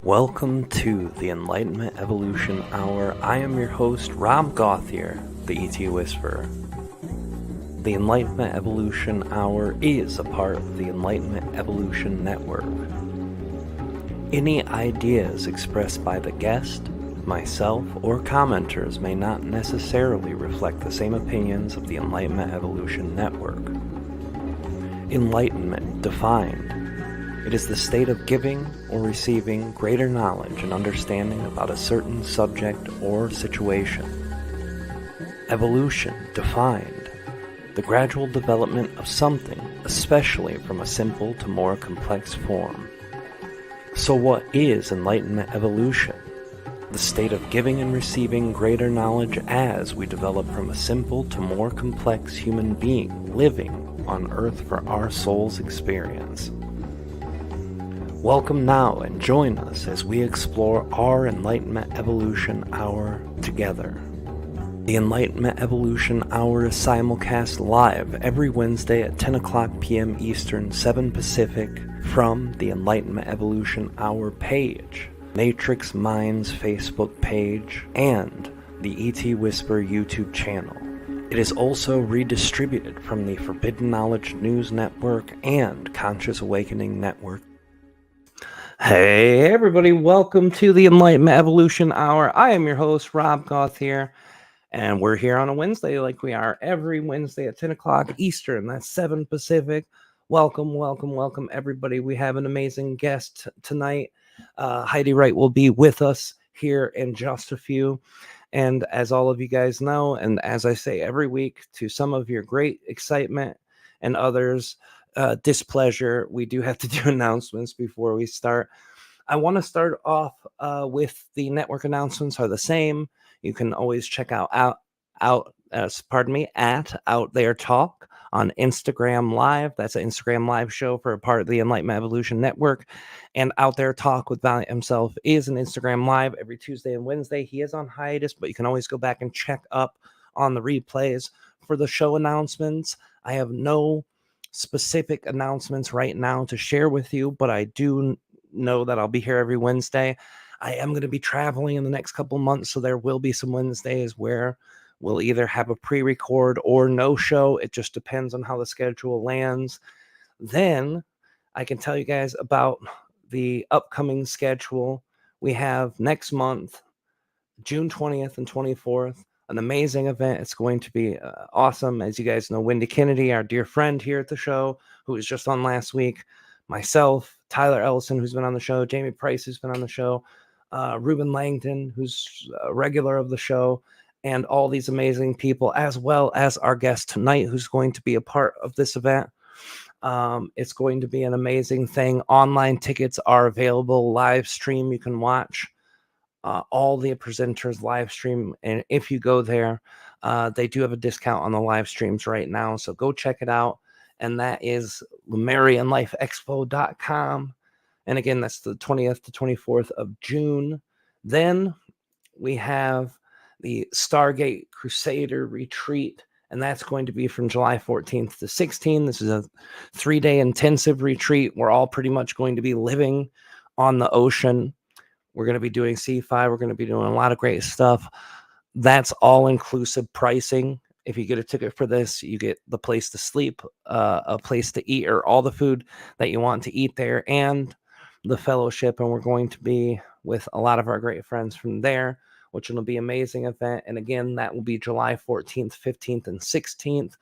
Welcome to the Enlightenment Evolution Hour. I am your host, Gauthier the ET Whisperer. The Enlightenment Evolution Hour is a part of the Enlightenment Evolution Network. Any ideas expressed by the guest, myself, or commenters may not necessarily reflect the same opinions of the Enlightenment Evolution Network. Enlightenment defined. It is the state of giving or receiving greater knowledge and understanding about a certain subject or situation. Evolution defined. The gradual development of something, especially from a simple to more complex form. So what is Enlightenment Evolution? The state of giving and receiving greater knowledge as we develop from a simple to more complex human being living on Earth for our soul's experience. Welcome now and join us as we explore our Enlightenment Evolution Hour together. The Enlightenment Evolution Hour is simulcast live every Wednesday at 10 o'clock p.m. Eastern, 7 Pacific from the Enlightenment Evolution Hour page, Matrix Minds Facebook page, and the ET Whisperer YouTube channel. It is also redistributed from the Forbidden Knowledge News Network and Conscious Awakening Network. Hey everybody, welcome to the Enlightenment Evolution Hour. I am your host, Rob Gauthier, and we're here on a Wednesday like we are every Wednesday at 10 o'clock Eastern. That's 7 Pacific. Welcome everybody. We have an amazing guest tonight. Heidi Wright will be with us here in just a few. And as all of you guys know, and as I say every week, to some of your great excitement and others' displeasure, we do have to do announcements before we start. I want to start off with the network announcements are the same. You can always check at Out There Talk on Instagram Live. That's an Instagram Live show for a part of the Enlightenment Evolution Network. And Out There Talk with Valiant himself is an Instagram Live every Tuesday and Wednesday. He is on hiatus, but you can always go back and check up on the replays. For the show announcements, I have no specific announcements right now to share with you, but I do know that I'll be here every Wednesday. I am going to be traveling in the next couple months, so there will be some Wednesdays where we'll either have a pre-record or no show. It just depends on how the schedule lands. Then I can tell you guys about the upcoming schedule. We have next month, June 20th and 24th, an amazing event. It's going to be awesome. As you guys know, Wendy Kennedy, our dear friend here at the show, who was just on last week, myself, Tyler Ellison, who's been on the show, Jamie Price, who's been on the show, Ruben Langdon, who's a regular of the show, and all these amazing people, as well as our guest tonight, who's going to be a part of this event. It's going to be an amazing thing. Online tickets are available, live stream you can watch. All the presenters live stream, and if you go there, they do have a discount on the live streams right now, so go check it out. And that is LumerianLifeExpo.com. And again, that's the 20th to 24th of June. Then we have the Stargate Crusader Retreat, and that's going to be from July 14th to 16th. This is a 3-day intensive retreat. We're all pretty much going to be living on the ocean. We're going to be doing C5. We're going to be doing a lot of great stuff. That's all-inclusive pricing. If you get a ticket for this, you get the place to sleep, a place to eat, or all the food that you want to eat there, and the fellowship. And we're going to be with a lot of our great friends from there, which will be an amazing event. And again, that will be July 14th, 15th, and 16th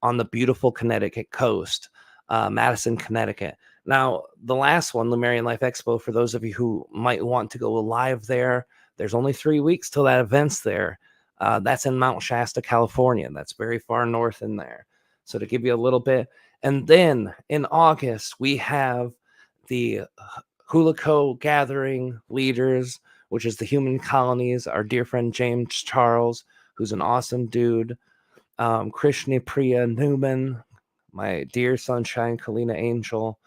on the beautiful Connecticut coast, Madison, Connecticut. Now, the last one, Lumerian Life Expo, for those of you who might want to go live there, there's only 3 weeks till that event's there. That's in Mount Shasta, California. That's very far north in there. So to give you a little bit. And then in August, we have the Hulaco Gathering Leaders, which is the human colonies. Our dear friend James Charles, who's an awesome dude. Krishna Priya Newman, my dear sunshine, Kalina Angel,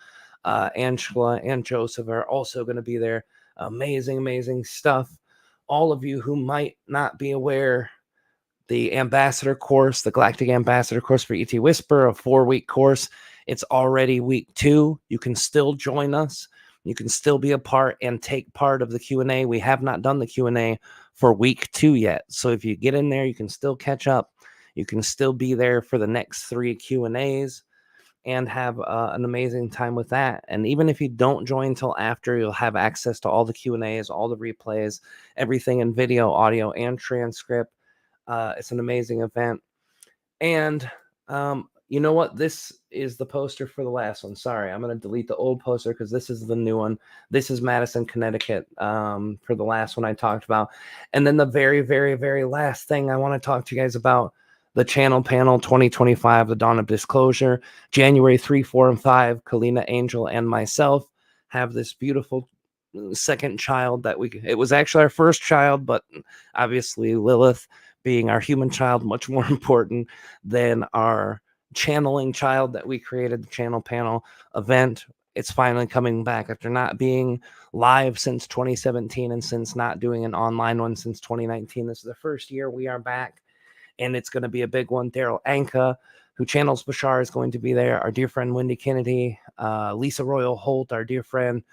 Angela and Joseph are also going to be there. Amazing stuff. All of you who might not be aware, the Ambassador course, the Galactic Ambassador course for ET Whisperer, a 4-week course. It's already week 2. You can still join us. You can still be a part and take part of the Q&A. We have not done the Q&A for week 2 yet. So if you get in there, you can still catch up. You can still be there for the next 3 Q&As and have an amazing time with that. And even if you don't join until after, you'll have access to all the Q&As, all the replays, everything in video, audio, and transcript. It's an amazing event. And you know what? This is the poster for the last one. Sorry, I'm going to delete the old poster because this is the new one. This is Madison, Connecticut, for the last one I talked about. And then the very, very, very last thing I want to talk to you guys about, the channel panel 2025, the Dawn of Disclosure, January 3, 4, and 5. Kalina, Angel, and myself have this beautiful second child it was actually our first child, but obviously Lilith being our human child, much more important than our channeling child that we created, the channel panel event. It's finally coming back after not being live since 2017 and since not doing an online one since 2019. This is the first year we are back, and it's going to be a big one. Daryl Anka, who channels Bashar, is going to be there. Our dear friend Wendy Kennedy, Lisa Royal Holt, our dear friend,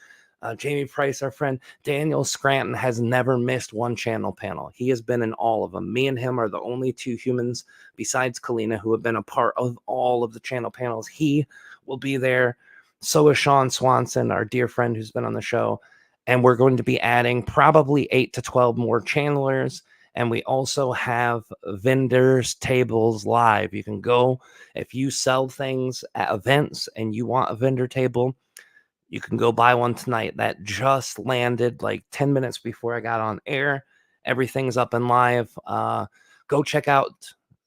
Jamie Price, our friend. Daniel Scranton has never missed one channel panel. He has been in all of them. Me and him are the only 2 humans besides Kalina who have been a part of all of the channel panels. He will be there. So is Sean Swanson, our dear friend who's been on the show. And we're going to be adding probably 8 to 12 more channelers. And we also have vendors tables live. You can go, if you sell things at events and you want a vendor table, you can go buy one tonight. That just landed like 10 minutes before I got on air. Everything's up and live. Go check out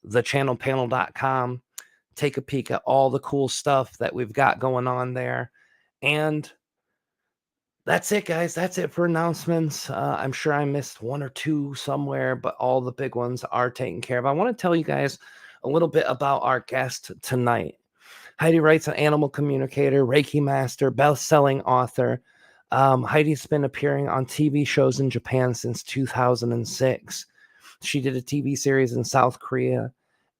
thechannelpanel.com. Take a peek at all the cool stuff that we've got going on there. And that's it, guys. That's it for announcements. I'm sure I missed 1 or 2 somewhere, but all the big ones are taken care of. I want to tell you guys a little bit about our guest tonight. Heidi Wright's an animal communicator, Reiki master, best-selling author. Heidi's been appearing on TV shows in Japan since 2006. She did a TV series in South Korea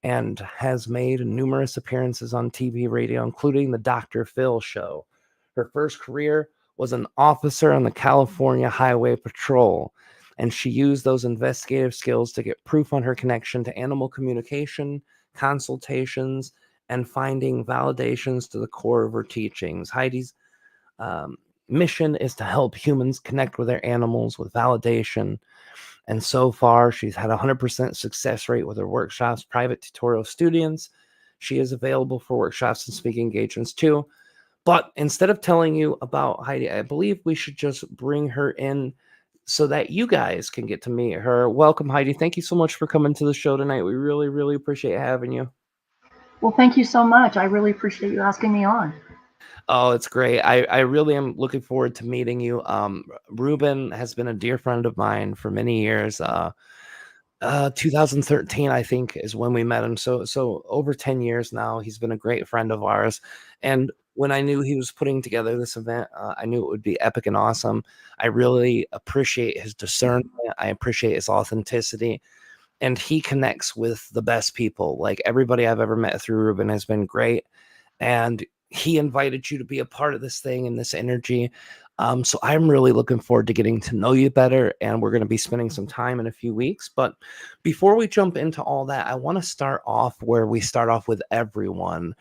and has made numerous appearances on TV, radio, including the Dr. Phil show. Her first career was an officer on the California Highway Patrol, and she used those investigative skills to get proof on her connection to animal communication, consultations, and finding validations to the core of her teachings. Heidi's mission is to help humans connect with their animals with validation. And so far, she's had a 100% success rate with her workshops, private tutorial students. She is available for workshops and speaking engagements too. But instead of telling you about Heidi, I believe we should just bring her in so that you guys can get to meet her. Welcome, Heidi. Thank you so much for coming to the show tonight. We really, really appreciate having you. Well, thank you so much. I really appreciate you asking me on. Oh, it's great. I really am looking forward to meeting you. Ruben has been a dear friend of mine for many years. 2013, I think, is when we met him. So over 10 years now. He's been a great friend of ours. And when I knew he was putting together this event, I knew it would be epic and awesome. I really appreciate his discernment. I appreciate his authenticity. And he connects with the best people. Like everybody I've ever met through Ruben has been great. And he invited you to be a part of this thing and this energy. So I'm really looking forward to getting to know you better, and we're going to be spending some time in a few weeks. But before we jump into all that, I want to start off where we start off with everyone.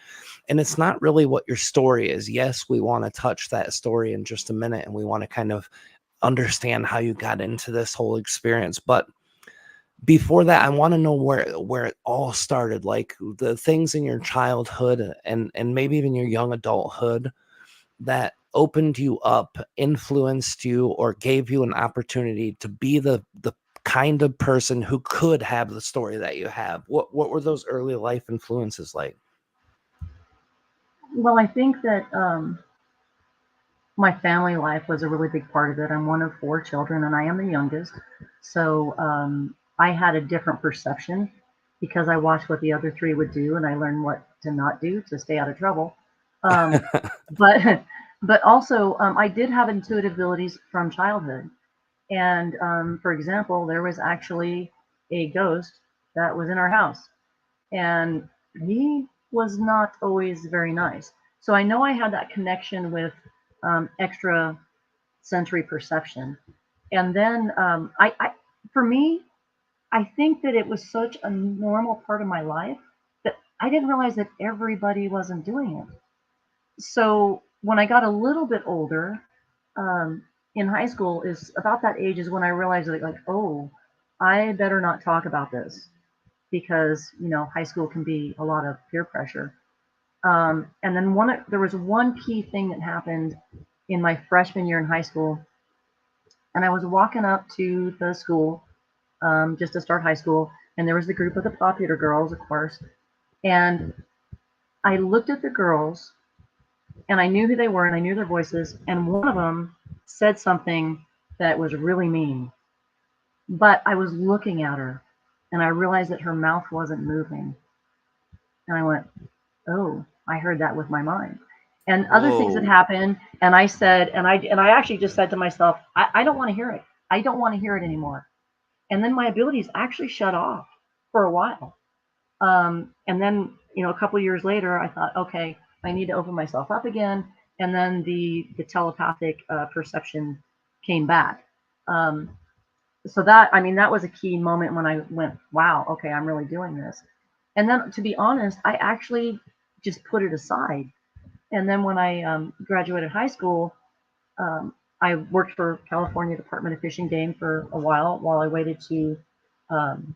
And it's not really what your story is. Yes, we want to touch that story in just a minute, and we want to kind of understand how you got into this whole experience. But before that, I want to know where it all started, like the things in your childhood and maybe even your young adulthood that opened you up, influenced you, or gave you an opportunity to be the kind of person who could have the story that you have. What were those early life influences like? Well, I think that my family life was a really big part of it. I'm one of 4 children, and I am the youngest. So I had a different perception because I watched what the other 3 would do, and I learned what to not do to stay out of trouble. Um, but but also, I did have intuitive abilities from childhood. And for example, there was actually a ghost that was in our house, and he was not always very nice. So I know I had that connection with extra. sensory perception. And then for me, I think that it was such a normal part of my life that I didn't realize that everybody wasn't doing it. So when I got a little bit older, um, in high school, is about that age is when I realized like, oh, I better not talk about this because high school can be a lot of peer pressure. And then there was one key thing that happened in my freshman year in high school, and I was walking up to the school just to start high school, and there was the group of the popular girls, of course, and I looked at the girls, and I knew who they were, and I knew their voices, and one of them said something that was really mean, but I was looking at her, and I realized that her mouth wasn't moving, and I went, oh, I heard that with my mind. And other things that Whoa. happened, and I said, and I actually just said to myself, I don't want to hear it. I don't want to hear it anymore. And then my abilities actually shut off for a while. And then, a couple of years later, I thought, okay, I need to open myself up again. And then the telepathic perception came back. So that, I mean, that was a key moment when I went, wow, okay, I'm really doing this. And then, to be honest, I actually just put it aside. And then when I graduated high school, I worked for California Department of Fish and Game for a while I waited to um,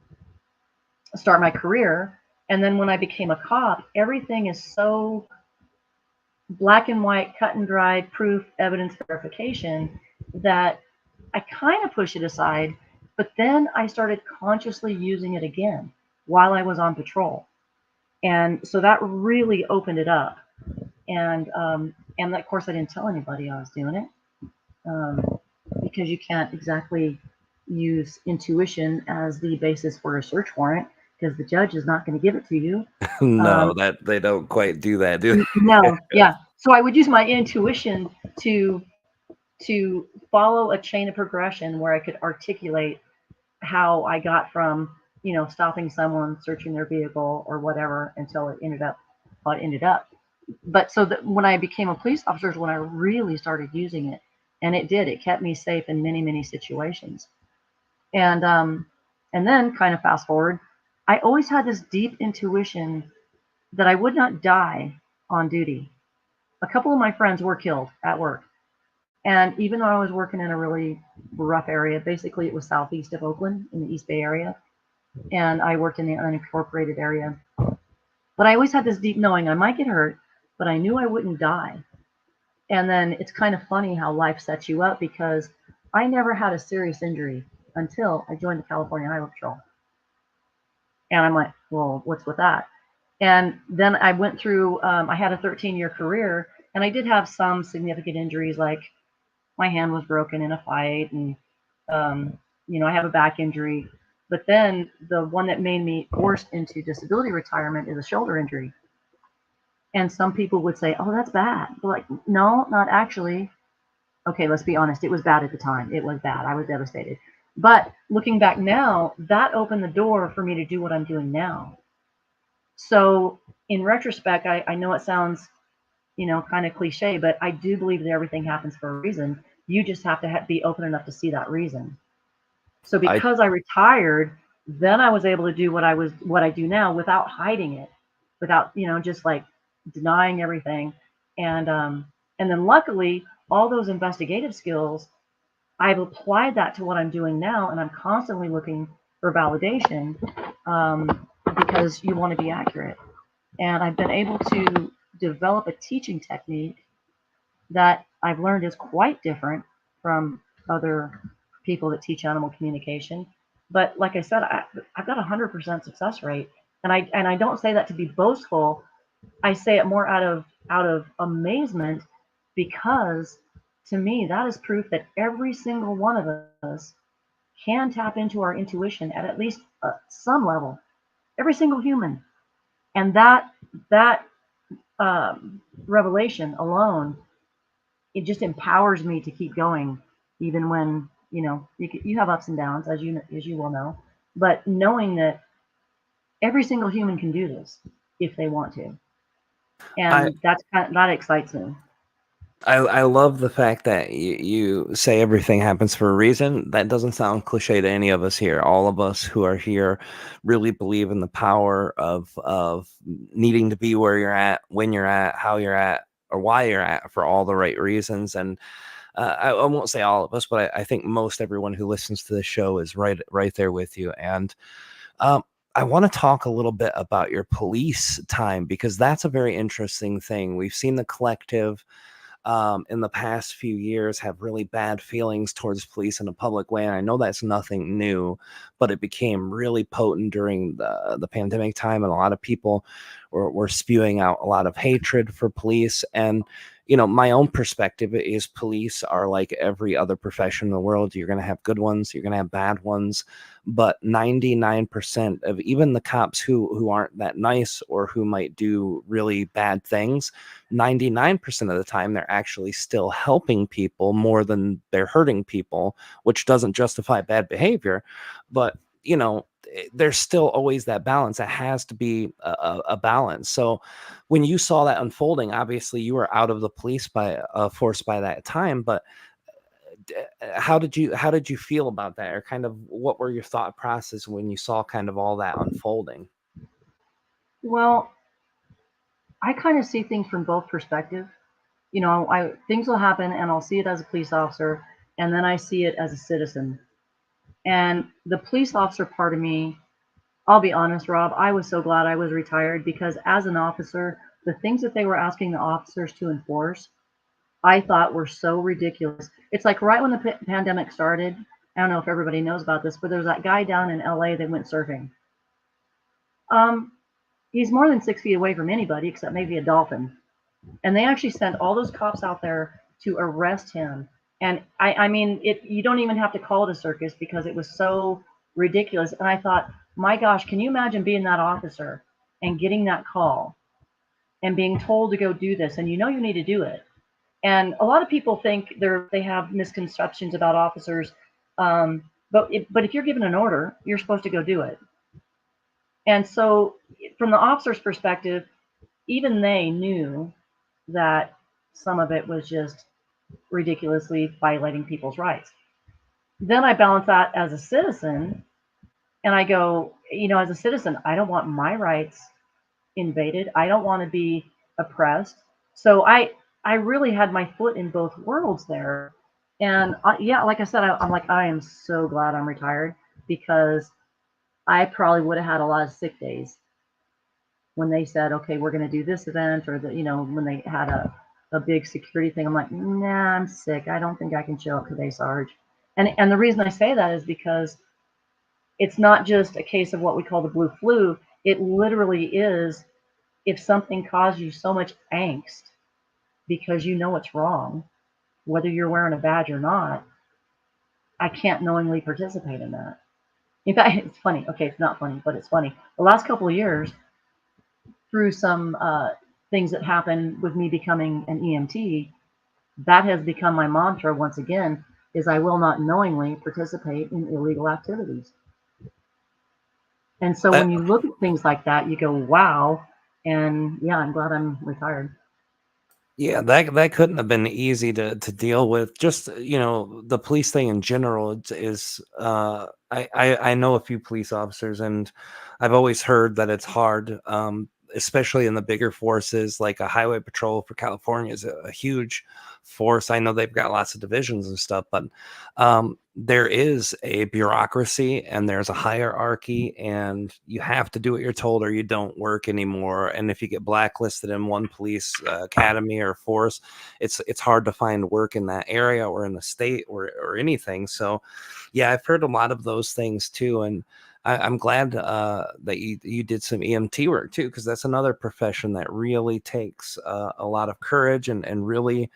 start my career. And then when I became a cop, everything is so black and white, cut and dried, proof, evidence, verification that I kind of push it aside. But then I started consciously using it again while I was on patrol. And so that really opened it up. And of course, I didn't tell anybody I was doing it, because you can't exactly use intuition as the basis for a search warrant because the judge is not going to give it to you. No, that they don't quite do that, do they? No, yeah. So I would use my intuition to follow a chain of progression where I could articulate how I got from stopping someone, searching their vehicle or whatever until it ended up how it ended up. But so that when I became a police officer is when I really started using it, and it did. It kept me safe in many situations. And then kind of fast forward, I always had this deep intuition that I would not die on duty. A couple of my friends were killed at work. And even though I was working in a really rough area, basically it was southeast of Oakland in the East Bay area, and I worked in the unincorporated area. But I always had this deep knowing I might get hurt, but I knew I wouldn't die. And then it's kind of funny how life sets you up because I never had a serious injury until I joined the California Highway Patrol. And I'm like, well, what's with that? And then I went through, I had a 13-year career, and I did have some significant injuries, like my hand was broken in a fight, and, I have a back injury. But then the one that made me forced into disability retirement is a shoulder injury. And some people would say, oh, that's bad. But like, no, not actually. Okay, let's be honest. It was bad at the time. It was bad. I was devastated. But looking back now, that opened the door for me to do what I'm doing now. So in retrospect, I know it sounds, kind of cliche, but I do believe that everything happens for a reason. You just have to be open enough to see that reason. So I because I retired, then I was able to do what I do now without hiding it, without, just like denying everything. And then luckily, all those investigative skills, I've applied that to what I'm doing now, and I'm constantly looking for validation, because you want to be accurate. And I've been able to develop a teaching technique that I've learned is quite different from other people that teach animal communication. But like I said, I've got a 100% success rate, and I don't say that to be boastful. I say it more out of amazement, because to me that is proof that every single one of us can tap into our intuition at least some level. Every single human, and that revelation alone, it just empowers me to keep going, even when you have ups and downs, as you well know. But knowing that every single human can do this if they want to, I and that excites me. I love the fact that you say everything happens for a reason. That doesn't sound cliche to any of us here. All of us who are here really believe in the power of needing to be where you're at, when you're at, how you're at, or why you're at for all the right reasons. And I won't say all of us, but I think most everyone who listens to the show is right there with you. And um, I want to talk a little bit about your police time because that's a very interesting thing. We've seen the collective in the past few years have really bad feelings towards police in a public way. And I know that's nothing new, but it became really potent during the pandemic time. And a lot of people were spewing out a lot of hatred for police. And, you know, my own perspective is police are like every other profession in the world. You're going to have good ones, you're going to have bad ones. But 99% of even the cops who aren't that nice or who might do really bad things, 99% of the time they're actually still helping people more than they're hurting people, which doesn't justify bad behavior. But, you know, there's still always that balance. That has to be a balance. So when you saw that unfolding, obviously you were out of the police by force by that time, but how did you feel about that, or kind of what were your thought process when you saw kind of all that unfolding? Well, I kind of see things from both perspectives. You know, I things will happen and I'll see it as a police officer and then I see it as a citizen. And the police officer part of me, I'll be honest, Rob, I was so glad I was retired because as an officer, the things that they were asking the officers to enforce, I thought were so ridiculous. It's like right when the pandemic started, I don't know if everybody knows about this, but there was that guy down in LA that went surfing. Um, he's more than 6 feet away from anybody except maybe a dolphin. And they actually sent all those cops out there to arrest him. And I mean, you don't even have to call it a circus because it was so ridiculous. And I thought, my gosh, can you imagine being that officer and getting that call and being told to go do this, and you know you need to do it. And a lot of people think they have misconceptions about officers, but if you're given an order, you're supposed to go do it. And so, from the officer's perspective, even they knew that some of it was just ridiculously violating people's rights. Then I balance that as a citizen and I go, you know, as a citizen, I don't want my rights invaded. I don't want to be oppressed. So I really had my foot in both worlds there. And yeah, like I said, I'm like, I am so glad I'm retired because I probably would have had a lot of sick days when they said, okay, we're going to do this event, or you know, when they had a big security thing, I'm like, nah, I'm sick. I don't think I can show up today, Sarge. And the reason I say that is because it's not just a case of what we call the blue flu. It literally is if something caused you so much angst because you know it's wrong, whether you're wearing a badge or not, I can't knowingly participate in that. In fact, it's funny. Okay, it's not funny, but it's funny. The last couple of years, through some things that happened with me becoming an EMT, that has become my mantra once again, is I will not knowingly participate in illegal activities. And so when That you look at things like that, you go, wow. And yeah, I'm glad I'm retired. Yeah, that couldn't have been easy to deal with. Just, you know, the police thing in general is I know a few police officers, and I've always heard that it's hard, especially in the bigger forces. Like a highway patrol for California is a huge force. I know they've got lots of divisions and stuff, but there is a bureaucracy and there's a hierarchy, and you have to do what you're told or you don't work anymore. And if you get blacklisted in one police academy or force, it's hard to find work in that area or in the state or anything. So yeah, I've heard a lot of those things too. And I'm glad that you did some EMT work too, because that's another profession that really takes a lot of courage and really,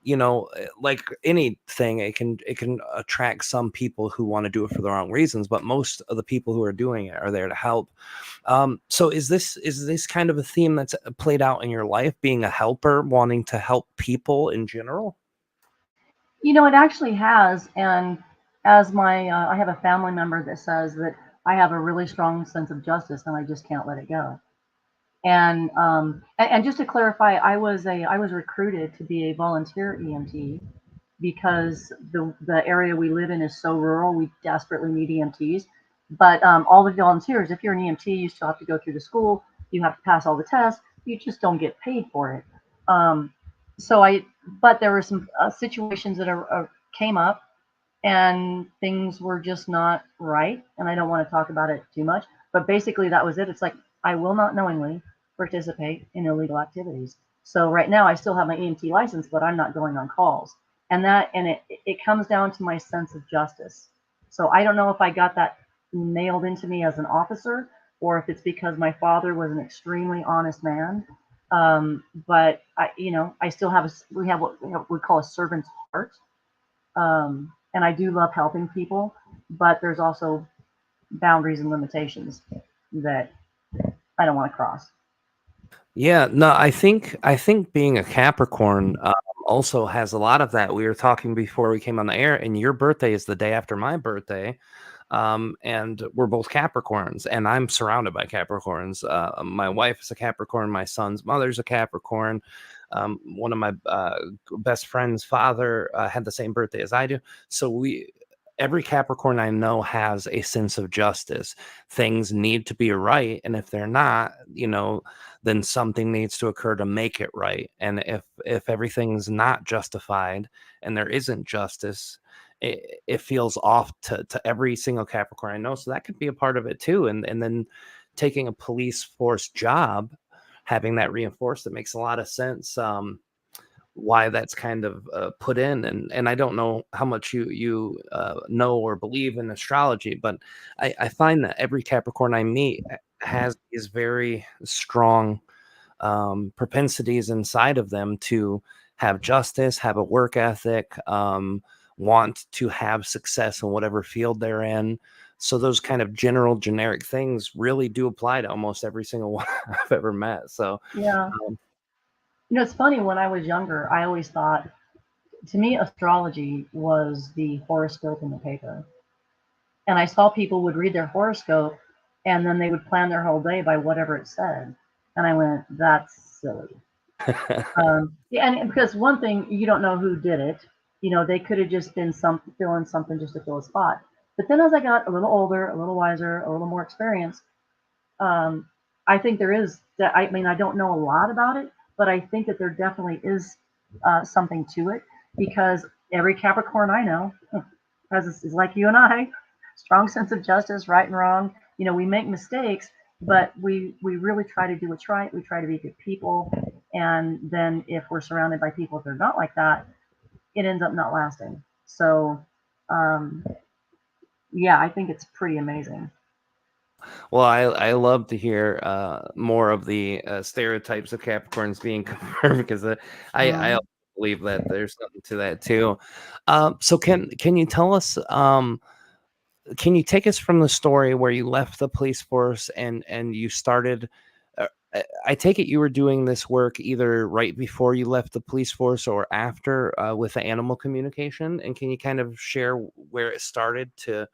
you know, like anything, it can attract some people who want to do it for the wrong reasons, but most of the people who are doing it are there to help. So is this kind of a theme that's played out in your life, being a helper, wanting to help people in general? You know, it actually has. And as I have a family member that says that I have a really strong sense of justice and I just can't let it go. And just to clarify, I was recruited to be a volunteer EMT because the area we live in is so rural. We desperately need EMTs. But all the volunteers, if you're an EMT, you still have to go through the school. You have to pass all the tests. You just don't get paid for it. Um, so I, but there were some situations that came up, and things were just not right. And I don't want to talk about it too much, but basically that was it. It's like, I will not knowingly participate in illegal activities. So right now I still have my EMT license, but I'm not going on calls. And it comes down to my sense of justice. So I don't know if I got that nailed into me as an officer, or if it's because my father was an extremely honest man. But I still have we have what we call a servant's heart. And I do love helping people, but there's also boundaries and limitations that I don't want to cross. Yeah, no, I think being a Capricorn also has a lot of that. We were talking before we came on the air, and your birthday is the day after my birthday. And we're both Capricorns, and I'm surrounded by Capricorns. My wife is a Capricorn, my son's mother's a Capricorn. One of my best friend's father had the same birthday as I do. So every Capricorn I know has a sense of justice. Things need to be right, and if they're not, then something needs to occur to make it right. And if everything's not justified and there isn't justice, it feels off to every single Capricorn I know. So that could be a part of it too. And then taking a police force job, having that reinforced, it makes a lot of sense. Why that's kind of put in, and I don't know how much you know or believe in astrology, but I find that every Capricorn I meet has these very strong propensities inside of them to have justice, have a work ethic, want to have success in whatever field they're in. So those kind of generic things really do apply to almost every single one I've ever met. So Yeah. um, It's funny, when I was younger, I always thought, to me, astrology was the horoscope in the paper. And I saw people would read their horoscope and then they would plan their whole day by whatever it said. And I went, that's silly. Yeah, and because one thing, you don't know who did it. They could have just been filling something just to fill a spot. But then as I got a little older, a little wiser, a little more experienced, um, I think there is that. I mean, I don't know a lot about it, but I think that there definitely is something to it, because every Capricorn I know is like you and I, strong sense of justice, right and wrong. We make mistakes, but we really try to do what's right. We try to be good people, and then if we're surrounded by people that are not like that, it ends up not lasting. So, um, yeah, I think it's pretty amazing. Well, I love to hear more of the stereotypes of Capricorns being confirmed, because I Mm. also believe that there's something to that too. So can you tell us? Can you take us from the story where you left the police force and you started? I take it you were doing this work either right before you left the police force or after with the animal communication. And can you kind of share where it started to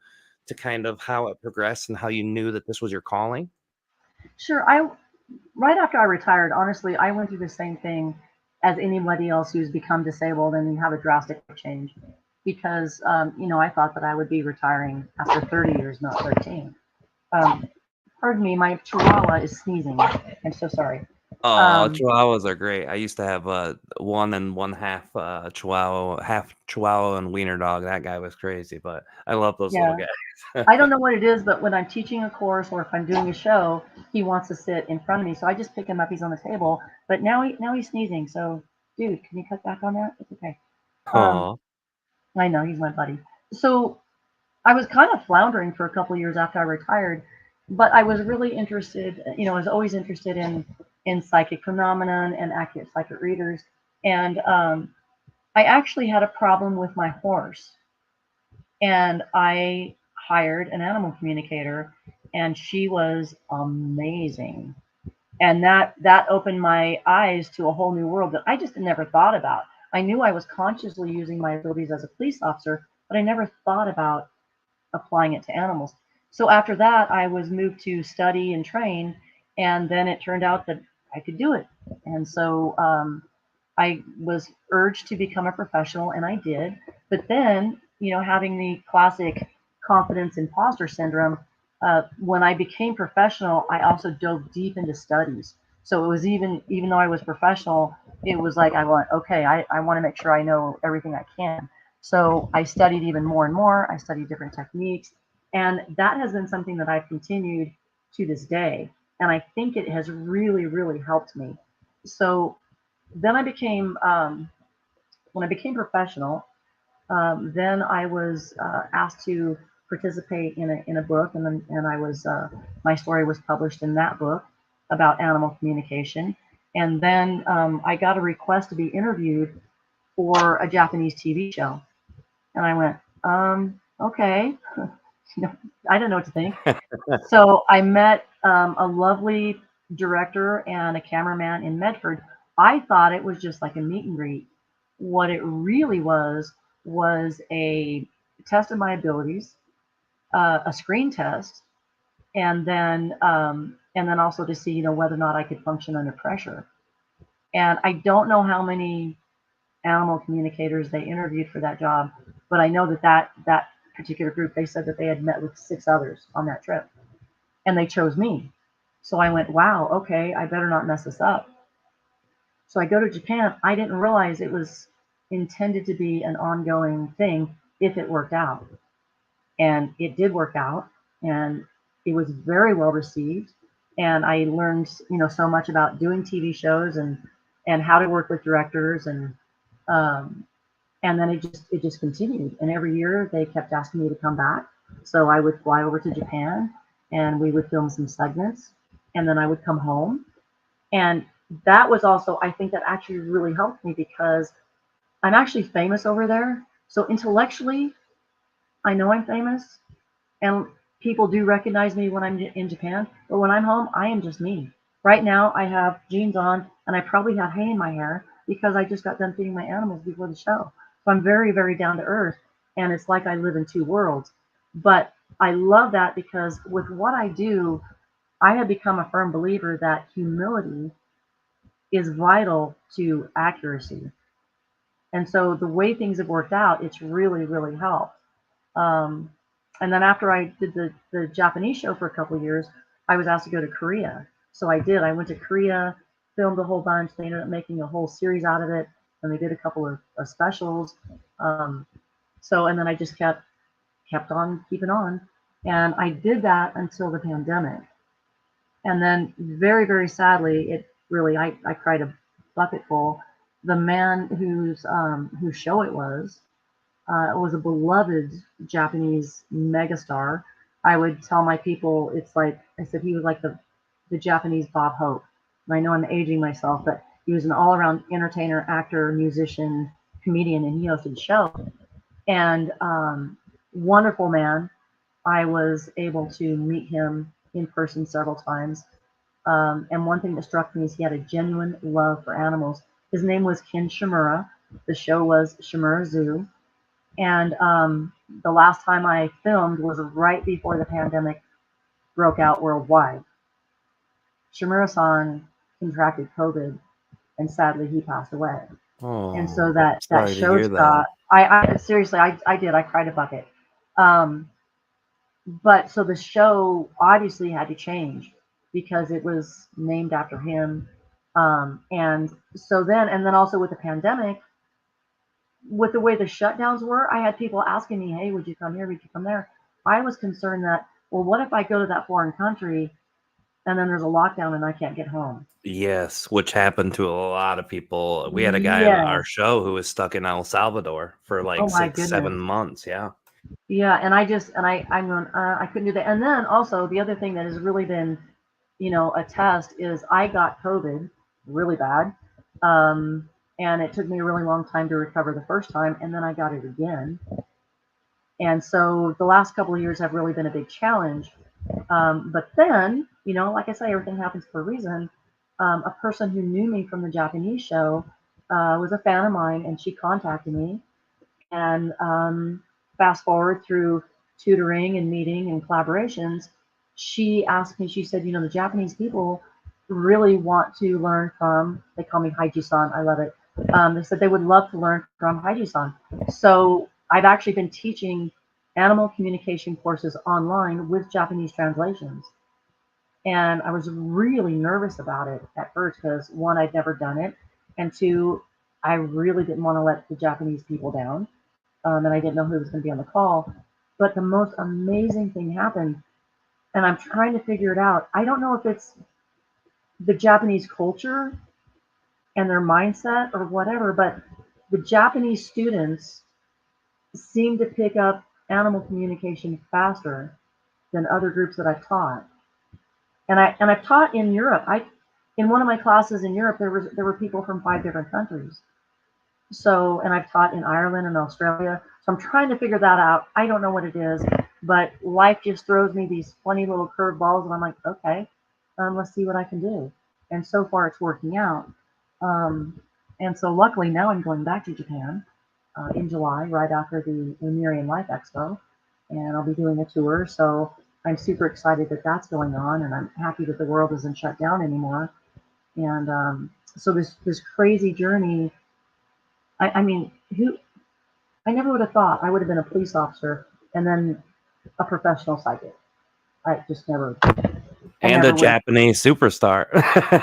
kind of how it progressed and how you knew that this was your calling? Sure. I Right after I retired, honestly, I went through the same thing as anybody else who's become disabled and you have a drastic change, because I thought that I would be retiring after 30 years, not 13. Um, Pardon me, my chihuahua is sneezing. I'm so sorry. Oh, Um, Chihuahuas are great. I used to have one and one half Chihuahua, half Chihuahua and wiener dog. That guy was crazy, but I love those little yeah, guys. I don't know what it is, but when I'm teaching a course or if I'm doing a show, he wants to sit in front of me. So I just pick him up. He's on the table, but now he's sneezing. So, dude, can you cut back on that? It's okay. Um, Oh, I know he's my buddy. So I was kind of floundering for a couple of years after I retired, but I was really interested. I was always interested in psychic phenomenon and accurate psychic readers. And I actually had a problem with my horse, and I hired an animal communicator, and she was amazing. And that opened my eyes to a whole new world that I just never thought about. I knew I was consciously using my abilities as a police officer, but I never thought about applying it to animals. So after that, I was moved to study and train, And then it turned out that I could do it. And so I was urged to become a professional, and I did. But then, having the classic confidence imposter syndrome, when I became professional, I also dove deep into studies. So it was even though I was professional, it was like I want to make sure I know everything I can. So I studied even more and more. I studied different techniques, and that has been something that I've continued to this day. And I think it has really, really helped me. So then when I became professional, then I was asked to participate in a book, and my story was published in that book about animal communication. And then I got a request to be interviewed for a Japanese TV show, and I went, okay. I didn't know what to think. So I met a lovely director and a cameraman in Medford. I thought it was just like a meet and greet. What it really was a test of my abilities, a screen test, and then also to see whether or not I could function under pressure. And I don't know how many animal communicators they interviewed for that job, but I know that particular group, they said that they had met with 6 others on that trip, and they chose me. So I went, wow, okay, I better not mess this up. So I go to Japan. I didn't realize it was intended to be an ongoing thing if it worked out. And it did work out, and it was very well received. And I learned, so much about doing TV shows and how to work with directors, um, and then it just continued. And every year they kept asking me to come back. So I would fly over to Japan, and we would film some segments, and then I would come home. And that was also, I think that actually really helped me because I'm actually famous over there. So intellectually, I know I'm famous, and people do recognize me when I'm in Japan. But when I'm home, I am just me. Right now, I have jeans on, and I probably have hay in my hair because I just got done feeding my animals before the show. So I'm very, very down to earth, and it's like I live in 2 worlds. But I love that because with what I do, I have become a firm believer that humility is vital to accuracy. And so the way things have worked out, it's really, really helped. Um, and then after I did the Japanese show for a couple of years, I was asked to go to Korea. So I did. I went to Korea, filmed a whole bunch. They ended up making a whole series out of it, and they did a couple of specials. Um, and then I just kept on keeping on, and I did that until the pandemic. And then very, very sadly, it really I cried a bucket full. The man whose show it was a beloved Japanese megastar. I would tell my people, it's like I said, he was like the Japanese Bob Hope. And I know I'm aging myself, but he was an all-around entertainer, actor, musician, comedian, and he hosted the show. And wonderful man. I was able to meet him in person several times. And one thing that struck me is he had a genuine love for animals. His name was Ken Shimura. The show was Shimura Zoo. And the last time I filmed was right before the pandemic broke out worldwide. Shimura-san contracted COVID, and sadly he passed away. And so Oh, that sorry to show hear that. stopped. I seriously, I did. I cried a bucket. Um, but so the show obviously had to change because it was named after him. And then also with the pandemic, with the way the shutdowns were, I had people asking me, hey, would you come here? Would you come there? I was concerned that, well, what if I go to that foreign country and then there's a lockdown and I can't get home? Yes, which happened to a lot of people. We had a guy on Yeah. our show who was stuck in El Salvador for Oh like my 6, goodness. 7 months. Yeah. Yeah. And I'm going, I couldn't do that. And then also the other thing that has really been, a test is I got COVID really bad. And it took me a really long time to recover the first time. And then I got it again. And so the last couple of years have really been a big challenge. But then, like I say, everything happens for a reason. A person who knew me from the Japanese show was a fan of mine, and she contacted me. And fast forward through tutoring and meeting and collaborations, she asked me, she said, the Japanese people really want to learn from, they call me Haiji-san, I love it. They said they would love to learn from Haiji-san. So I've actually been teaching animal communication courses online with Japanese translations. And I was really nervous about it at first because one, I'd never done it. And two, I really didn't want to let the Japanese people down. And I didn't know who was going to be on the call. But the most amazing thing happened, and I'm trying to figure it out. I don't know if it's the Japanese culture and their mindset or whatever, but the Japanese students seem to pick up animal communication faster than other groups that I've taught. And I've taught in Europe. In one of my classes in Europe, there were people from 5 different countries. So, and I've taught in Ireland and Australia. So I'm trying to figure that out. I don't know what it is, but life just throws me these funny little curveballs, and I'm like, okay, let's see what I can do. And so far, it's working out. And so luckily now I'm going back to Japan in July, right after the Lemurian Life Expo, and I'll be doing a tour. So I'm super excited that that's going on, and I'm happy that the world isn't shut down anymore. And so this crazy journey. I mean, I never would have thought I would have been a police officer and then a professional psychic. I just never. And a Japanese superstar.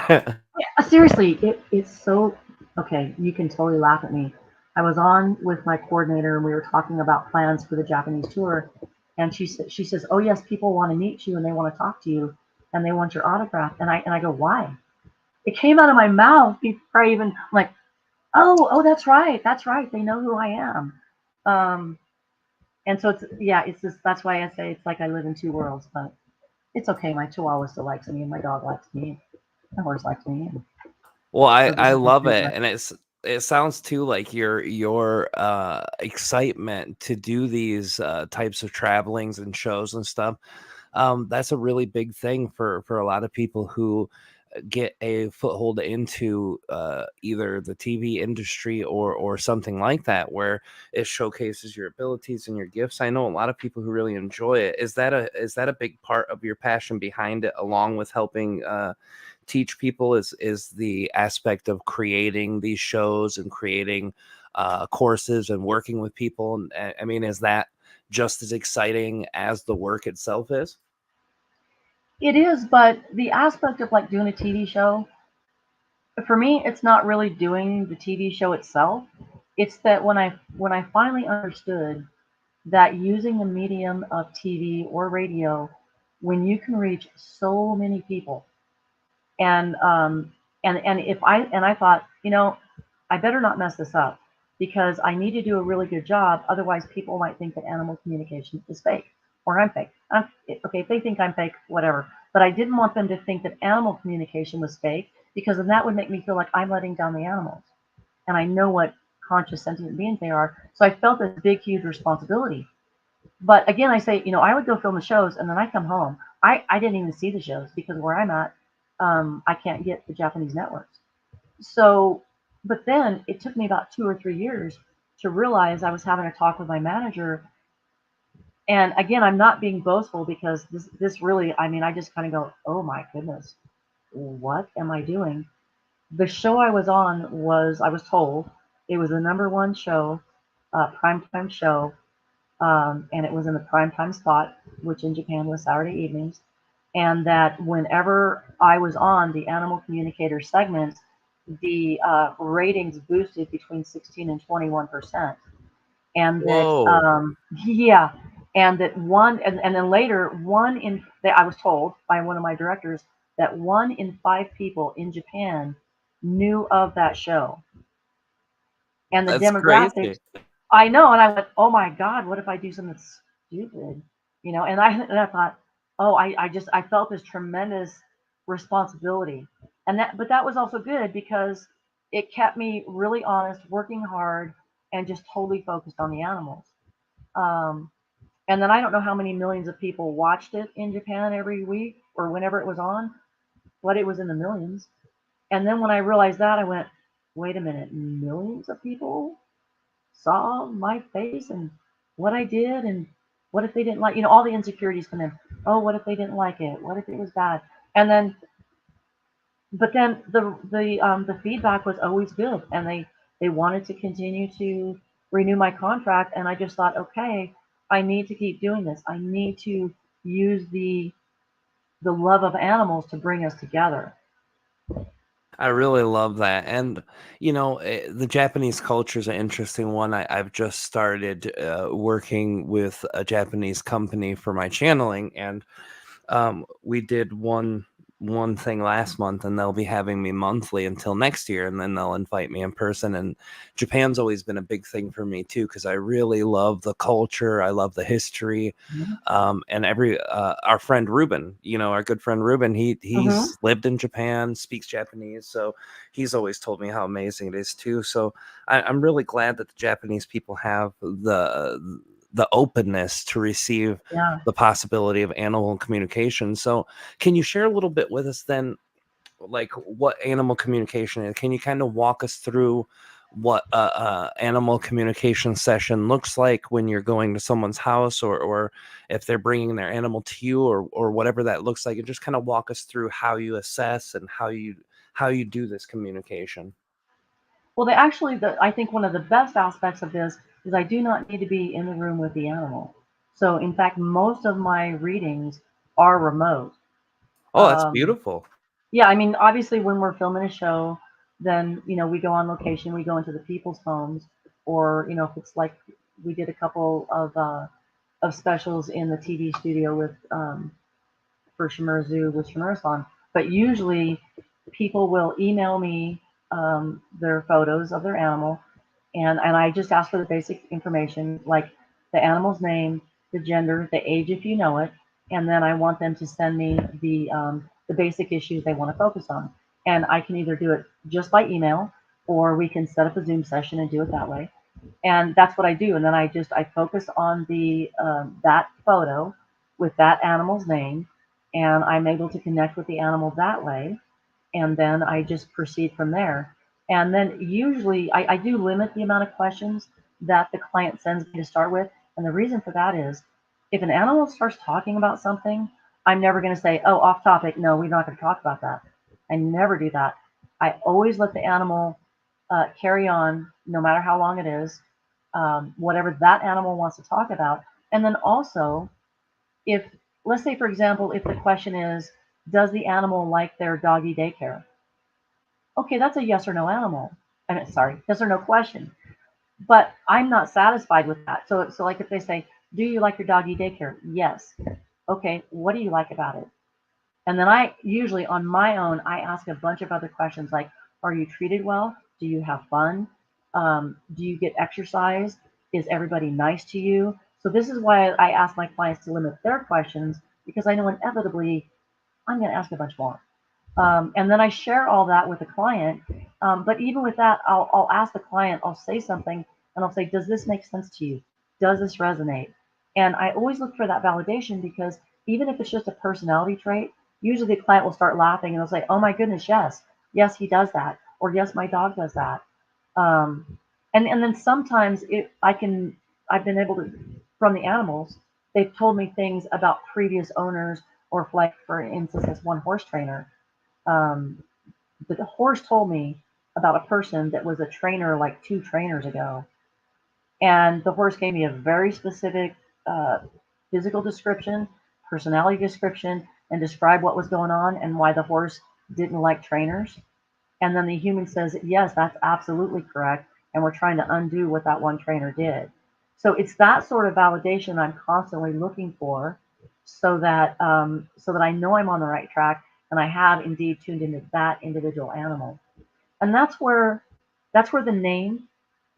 Yeah, seriously, it's so okay. You can totally laugh at me. I was on with my coordinator and we were talking about plans for the Japanese tour, and she says, "Oh yes, people want to meet you and they want to talk to you and they want your autograph." And I go, "Why?" It came out of my mouth before I even, I'm like, oh, that's right, they know who I am. Um, and so it's just, that's why I say it's like I live in 2 worlds, but it's okay. My Chihuahua still likes me, and my dog likes me, my horse likes me. Well, I love it, and it sounds too like your excitement to do these types of travelings and shows and stuff. That's a really big thing for a lot of people who get a foothold into either the TV industry or something like that, where it showcases your abilities and your gifts. I know a lot of people who really enjoy it. Is that a big part of your passion behind it, along with helping teach people? Is the aspect of creating these shows and creating courses and working with people? And I mean, is that just as exciting as the work itself is? It is, but the aspect of like doing a TV show, for me, it's not really doing the TV show itself. It's that when I finally understood that using the medium of TV or radio, when you can reach so many people, and I thought, I better not mess this up because I need to do a really good job. Otherwise, people might think that animal communication is fake or I'm fake. Okay, if they think I'm fake, whatever. But I didn't want them to think that animal communication was fake, because then that would make me feel like I'm letting down the animals. And I know what conscious sentient beings they are. So I felt this big, huge responsibility. But again, I say, I would go film the shows and then I come home. I didn't even see the shows because where I'm at, I can't get the Japanese networks. So, but then it took me about 2 or 3 years to realize I was having a talk with my manager. And again, I'm not being boastful because this really, I mean, I just kind of go, oh my goodness, what am I doing? The show I was on I was told it was the #1 show, primetime show, and it was in the primetime spot, which in Japan was Saturday evenings, and that whenever I was on the Animal Communicator segment, the ratings boosted between 16 and 21%, and that Whoa. yeah, and that and then later I was told by one of my directors that 1 in 5 people in Japan knew of that show, and the That's demographics. crazy. I know, and I went, oh my God, what if I do something stupid? And I thought, oh, I felt this tremendous responsibility, but that was also good because it kept me really honest, working hard, and just totally focused on the animals. Um, and then I don't know how many millions of people watched it in Japan every week or whenever it was on, but it was in the millions. And then when I realized that, I went, wait a minute, millions of people saw my face and what I did, and what if they didn't like, all the insecurities come in. Oh, what if they didn't like it? What if it was bad? And then, but then the feedback was always good, and they wanted to continue to renew my contract, and I just thought, okay, I need to keep doing this. I need to use the love of animals to bring us together. I really love that. And, the Japanese culture is an interesting one. I've just started working with a Japanese company for my channeling, and we did one thing last month, and they'll be having me monthly until next year, and then they'll invite me in person. And Japan's always been a big thing for me too, because I really love the culture, I love the history. And our friend Ruben, our good friend Ruben, Mm-hmm. he's lived in Japan, speaks Japanese, so he's always told me how amazing it is too. So I'm really glad that the Japanese people have the openness to receive Yeah. the possibility of animal communication. So can you share a little bit with us then, like what animal communication is? Can you kind of walk us through what a animal communication session looks like when you're going to someone's house, or if they're bringing their animal to you, or whatever that looks like, and just kind of walk us through how you assess and how you do this communication? Well, they actually, I think one of the best aspects of this is I do not need to be in the room with the animal. So, in fact, most of my readings are remote. Oh, that's Um, beautiful. yeah, I mean, obviously, when we're filming a show, then we go on location, we go into the people's homes, or if it's like we did a couple of specials in the TV studio with for Shimura Zoo with Shimura-san. But usually, people will email me their photos of their animal, and I just ask for the basic information like the animal's name, the gender, the age if you know it, and then I want them to send me the basic issues they want to focus on. And I can either do it just by email, or we can set up a Zoom session and do it that way. And that's what I do. And then I focus on the that photo with that animal's name, and I'm able to connect with the animal that way, and then I just proceed from there. And then usually I do limit the amount of questions that the client sends me to start with. And the reason for that is if an animal starts talking about something, I'm never going to say, oh, off topic. No, we're not going to talk about that. I never do that. I always let the animal carry on, no matter how long it is, whatever that animal wants to talk about. And then also, if, let's say, for example, if the question is, does the animal like their doggy daycare? Okay, that's a yes or no animal. I mean, sorry, yes or no question. But I'm not satisfied with that. So like if they say, do you like your doggy daycare? Yes. Okay, what do you like about it? And then I usually on my own, I ask a bunch of other questions like, are you treated well? Do you have fun? Do you get exercise? Is everybody nice to you? So this is why I ask my clients to limit their questions because I know inevitably I'm going to ask a bunch more. And then I share all that with the client. But even with that, I'll ask the client, I'll say something, and I'll say, does this make sense to you? Does this resonate? And I always look for that validation because even if it's just a personality trait, usually the client will start laughing and they'll say, oh my goodness, yes, yes, he does that. Or yes, my dog does that. And then sometimes I've been able to, from the animals, they've told me things about previous owners or like, for instance, this one horse trainer um, the horse told me about a person that was a trainer like 2 trainers ago, and the horse gave me a very specific uh, physical description, personality description, and described what was going on and why the horse didn't like trainers. And then the human says, yes, that's absolutely correct, and we're trying to undo what that one trainer did. So it's that sort of validation I'm constantly looking for, so that I know I'm on the right track and I have indeed tuned into that individual animal. And that's where the name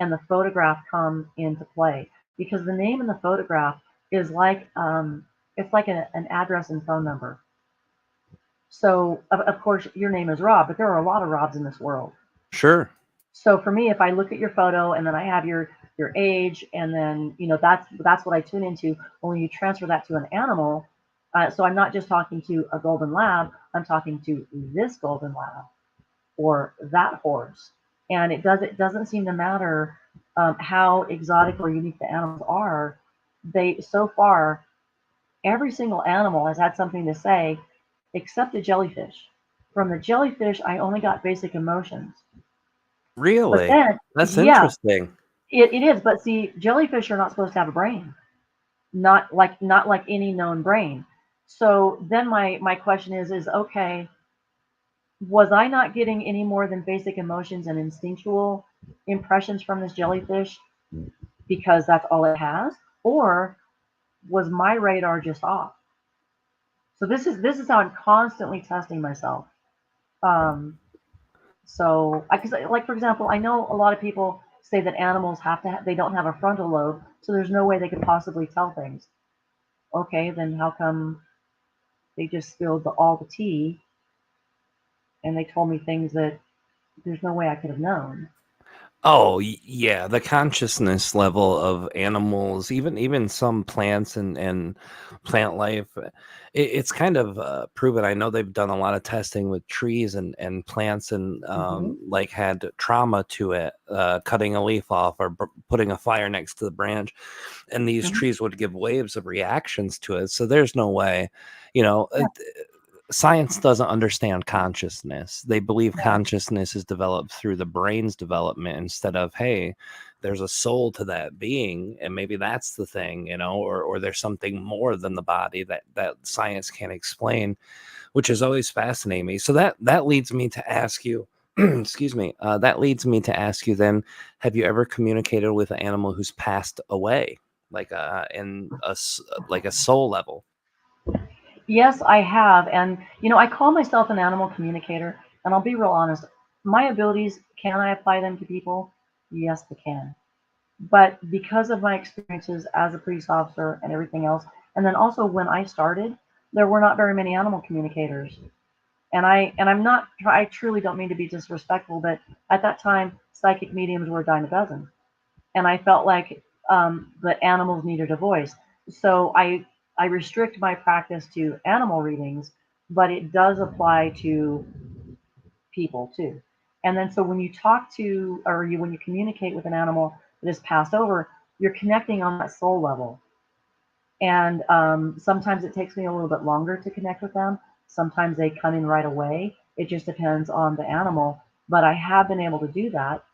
and the photograph come into play because the name and the photograph is like it's like an address and phone number. So of course your name is Rob, but there are a lot of Robs in this world. Sure. So for me, if I look at your photo and then I have your age, and then that's what I tune into. When you transfer that to an animal, so I'm not just talking to a golden lab, I'm talking to this golden lab or that horse, and it doesn't seem to matter how exotic or unique the animals are. They so far Every single animal has had something to say, except the jellyfish. From the jellyfish, I only got basic emotions. But Really? then, That's yeah, interesting. it is. But see, jellyfish are not supposed to have a brain, not like any known brain. So then my question is okay, was I not getting any more than basic emotions and instinctual impressions from this jellyfish because that's all it has, or was my radar just off? So this is how I'm constantly testing myself. Um, so, because like for example, I know a lot of people say that animals they don't have a frontal lobe, so there's no way they could possibly tell things. Okay, then how come they just spilled all the tea and they told me things that there's no way I could have known? Oh, yeah, the consciousness level of animals, even some plants and plant life, it's kind of proven. I know they've done a lot of testing with trees and plants and Hmm. like had trauma to it, cutting a leaf off or putting a fire next to the branch, and these Hmm. trees would give waves of reactions to it. So there's no way, you know. Yeah, Science doesn't understand consciousness. They believe yeah, consciousness is developed through the brain's development instead of, hey, there's a soul to that being, and maybe that's the thing, or there's something more than the body that science can't explain, which has always fascinated me. So that leads me to ask you, excuse me, that leads me to ask you then, have you ever communicated with an animal who's passed away, like like a soul level? yes, I have. And, I call myself an animal communicator. And I'll be real honest. My abilities, can I apply them to people? Yes, I can. But because of my experiences as a police officer and everything else, and then also when I started, there were not very many animal communicators. And I'm not, I truly don't mean to be disrespectful, but at that time, psychic mediums were a dime a dozen. And I felt like the animals needed a voice. So I restrict my practice to animal readings, but it does apply to people too. And then so when you talk to or when you communicate with an animal that is passed over, you're connecting on that soul level. And sometimes it takes me a little bit longer to connect with them. Sometimes they come in right away. It just depends on the animal. But I have been able to do that.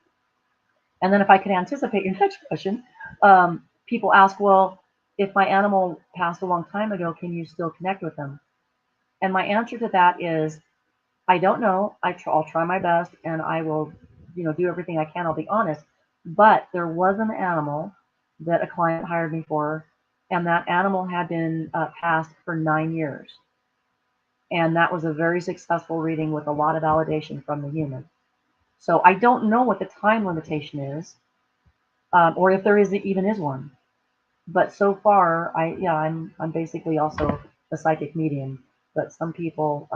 And then if I could anticipate your next question, people ask, well, if my animal passed a long time ago, can you still connect with them? And my answer to that is, I don't know. I'll try my best, and I will, do everything I can. I'll be honest. But there was an animal that a client hired me for, and that animal had been passed for 9 years. And that was a very successful reading with a lot of validation from the human. So I don't know what the time limitation is, or if there even is one. But so far, I'm basically also a psychic medium. But some people,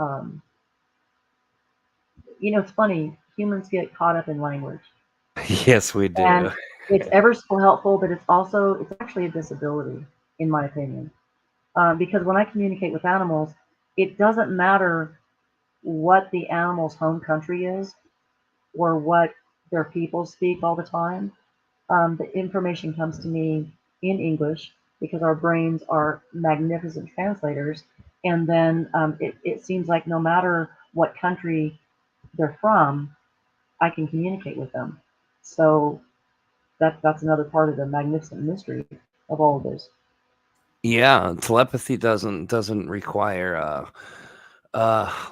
it's funny. Humans get caught up in language, Yes, we and do. it's ever so helpful, but it's actually a disability, in my opinion. Because when I communicate with animals, it doesn't matter what the animal's home country is or what their people speak all the time. The information comes to me in English because our brains are magnificent translators. And then it seems like no matter what country they're from, I can communicate with them. So that's another part of the magnificent mystery of all of this. Yeah, telepathy doesn't require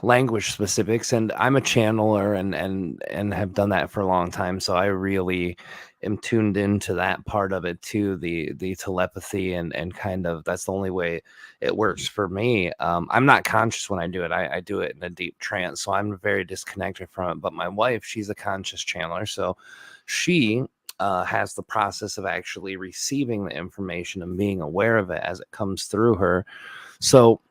language specifics, and I'm a channeler and have done that for a long time, so I really am tuned into that part of it too, the telepathy and kind of that's the only way it works for me. I'm not conscious when I do it. I do it in a deep trance, so I'm very disconnected from it. But my wife, she's a conscious channeler, so she has the process of actually receiving the information and being aware of it as it comes through her. So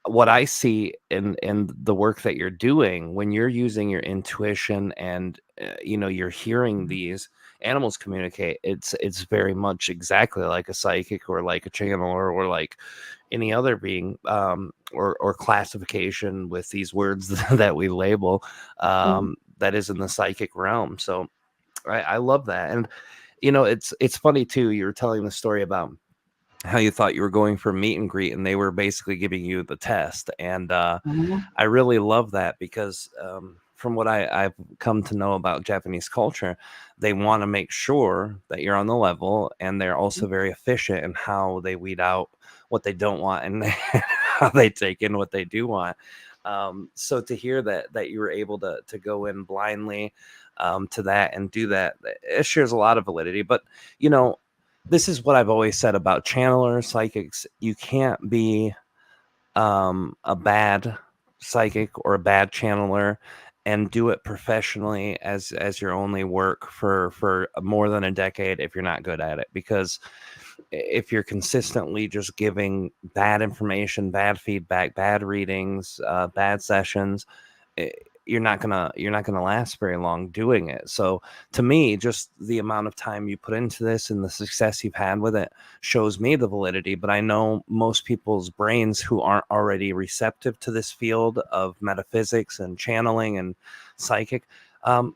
what I see in the work that you're doing when you're using your intuition and you're hearing these animals communicate, it's very much exactly like a psychic or like a channeler or like any other being, or classification with these words that we label, Mhm. that is in the psychic realm. So I love that. And it's funny too, you were telling the story about how you thought you were going for a meet and greet, and they were basically giving you the test. And Hmm. I really love that because from what I've come to know about Japanese culture, they want to make sure that you're on the level, and they're also very efficient in how they weed out what they don't want and how they take in what they do want. So to hear that you were able to go in blindly to that and do that, it shares a lot of validity. But you know, this is what I've always said about channelers, psychics. You can't be a bad psychic or a bad channeler and do it professionally as your only work for more than a decade if you're not good at it. Because if you're consistently just giving bad information, bad feedback, bad readings, bad sessions, eh, you're not gonna last very long doing it. So to me, just the amount of time you put into this and the success you've had with it shows me the validity. But I know most people's brains who aren't already receptive to this field of metaphysics and channeling and psychic, um,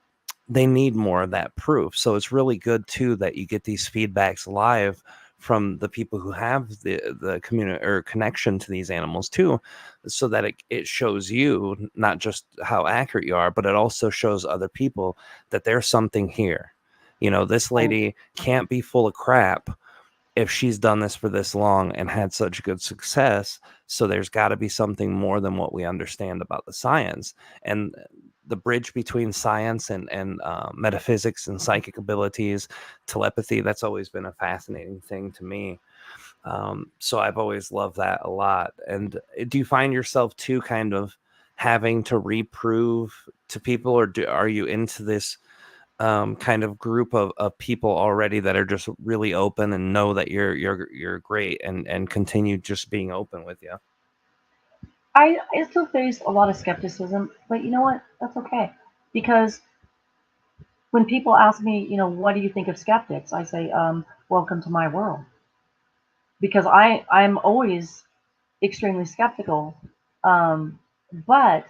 they need more of that proof. So it's really good too that you get these feedbacks live from the people who have the community or connection to these animals too, so that it shows you not just how accurate you are, but it also shows other people that there's something here. You know, this Right. lady can't be full of crap if she's done this for this long and had such good success. So there's got to be something more than what we understand about the science. And the bridge between science and metaphysics and psychic abilities, telepathy, that's always been a fascinating thing to me. So I've always loved that a lot. And do you find yourself too kind of having to reprove to people, or are you into this kind of group of people already that are just really open and know that you're great and continue just being open with you? I still face a lot of skepticism, but you know what? That's okay. Because when people ask me, what do you think of skeptics? I say, welcome to my world. Because I'm always extremely skeptical. Um, but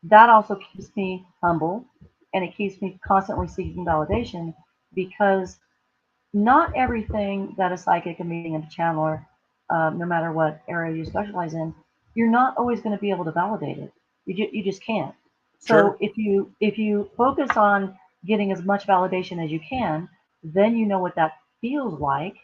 that also keeps me humble and it keeps me constantly seeking validation because not everything that a psychic, a medium, and a channeler, no matter what area you specialize in, you're not always going to be able to validate it. You just can't. Sure. So if you focus on getting as much validation as you can, then you know what that feels like.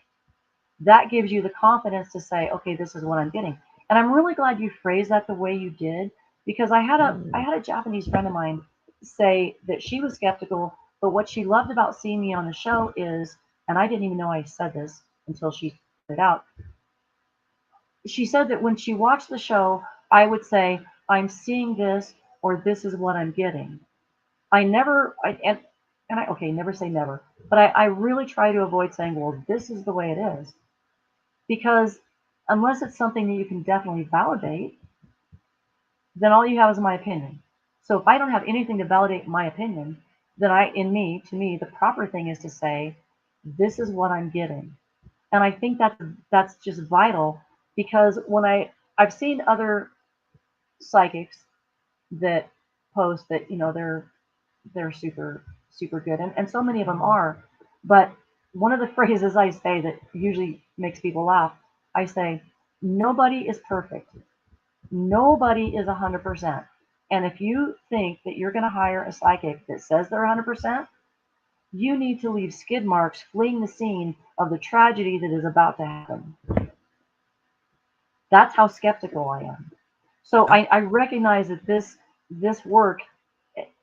That gives you the confidence to say, okay, this is what I'm getting. And I'm really glad you phrased that the way you did because I had a Japanese friend of mine say that she was skeptical, but what she loved about seeing me on the show is, and I didn't even know I said this until she put it out. She said that when she watched the show, I would say, I'm seeing this or this is what I'm getting. I never, and I, okay, never say never, but I really try to avoid saying, well, this is the way it is. Because unless it's something that you can definitely validate, then all you have is my opinion. So if I don't have anything to validate my opinion, then to me, the proper thing is to say, this is what I'm getting. And I think that's just vital because I've seen other psychics that post that, they're super good and so many of them are. But one of the phrases I say that usually makes people laugh, I say, nobody is perfect. Nobody is 100%. And if you think that you're going to hire a psychic that says they're 100%, you need to leave skid marks fleeing the scene of the tragedy that is about to happen. That's how skeptical I am. So I recognize that this work,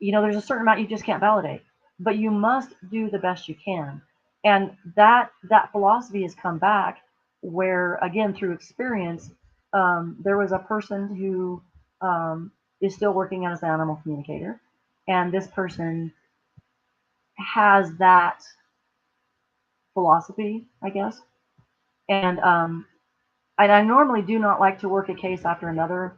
there's a certain amount you just can't validate, but you must do the best you can. And that philosophy has come back where, again, through experience, there was a person who is still working as an animal communicator, and this person has that philosophy, I guess. And I normally do not like to work a case after another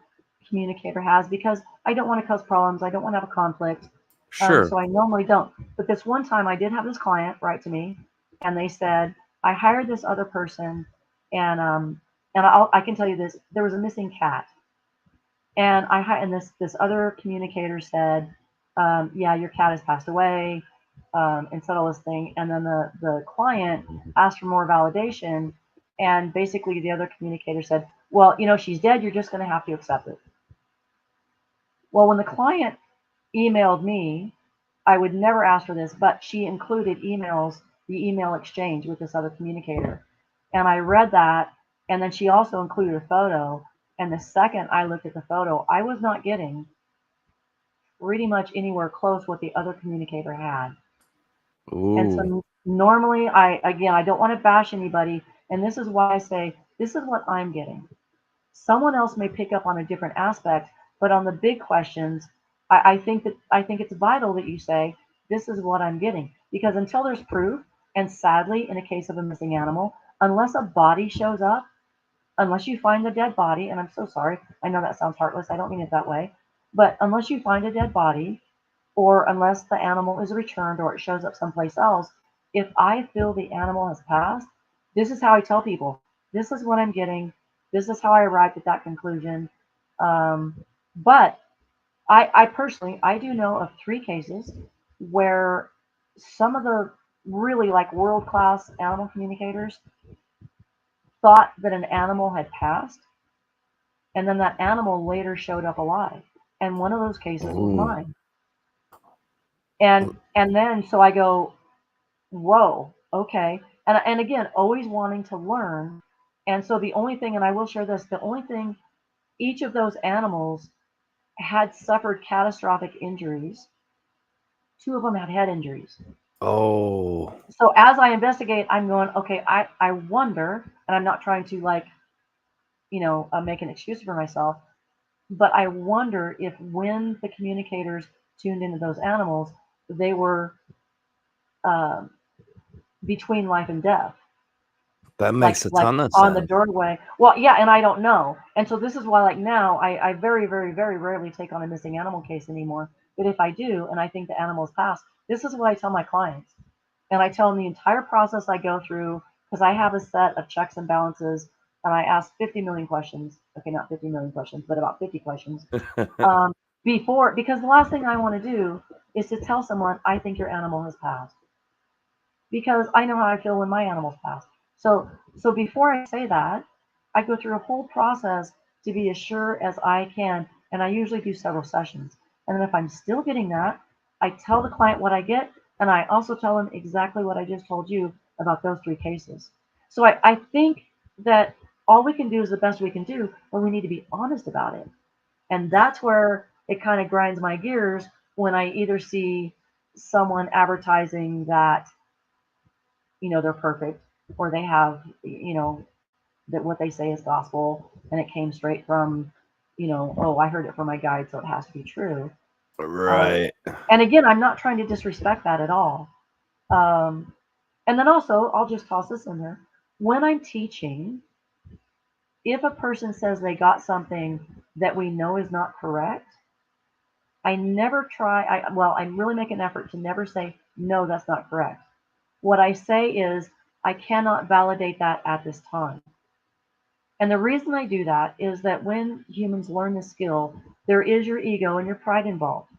communicator has because I don't want to cause problems. I don't want to have a conflict. Sure. So I normally don't. But this one time I did have this client write to me and they said, I hired this other person and I can tell you this, there was a missing cat. And this other communicator said, yeah, your cat has passed away, and said all this thing. And then the client asked for more validation, And basically the other communicator said, well, she's dead. You're just going to have to accept it. Well, when the client emailed me, I would never ask for this, but she included the email exchange with this other communicator. And I read that, and then she also included a photo. And the second I looked at the photo, I was not getting pretty much anywhere close what the other communicator had. Ooh. And so normally, I don't want to bash anybody, and this is why I say this is what I'm getting. Someone else may pick up on a different aspect, but on the big questions, I think it's vital that you say this is what I'm getting, because until there's proof, and sadly, in a case of a missing animal, unless a body shows up, unless you find the dead body, and I'm so sorry, I know that sounds heartless, I don't mean it that way, but unless you find a dead body, or unless the animal is returned or it shows up someplace else, if I feel the animal has passed, this is how I tell people, this is what I'm getting, this is how I arrived at that conclusion. But I personally, I do know of 3 cases where some of the really like world-class animal communicators thought that an animal had passed, and then that animal later showed up alive. And one of those cases was mine. And then so I go, whoa, okay. And again, always wanting to learn. And so the only thing, and I will share this, the only thing, each of those animals had suffered catastrophic injuries. 2 of them had head injuries. Oh. So as I investigate, I'm going, okay, I wonder, and I'm not trying to make an excuse for myself, but I wonder if when the communicators tuned into those animals, they were between life and death. That makes a ton of on sense. the doorway. Well, yeah, and I don't know. And so this is why, like now, I very, very, very rarely take on a missing animal case anymore. But if I do, and I think the animal's passed, this is what I tell my clients. And I tell them the entire process I go through, because I have a set of checks and balances, and I ask 50 million questions. Okay, not 50 million questions, but about 50 questions. Because the last thing I want to do is to tell someone, I think your animal has passed. Because I know how I feel when my animal's passed. So before I say that, I go through a whole process to be as sure as I can, and I usually do several sessions. And then if I'm still getting that, I tell the client what I get, and I also tell them exactly what I just told you about those 3 cases. So I think that all we can do is the best we can do, but we need to be honest about it. And that's where it kind of grinds my gears when I either see someone advertising that they're perfect, or they have, that what they say is gospel and it came straight from, oh, I heard it from my guide, so it has to be true. Right. And again, I'm not trying to disrespect that at all. And then also, I'll just toss this in there. When I'm teaching, if a person says they got something that we know is not correct, I never I really make an effort to never say, no, that's not correct. What I say is, I cannot validate that at this time. And the reason I do that is that when humans learn the skill, there is your ego and your pride involved.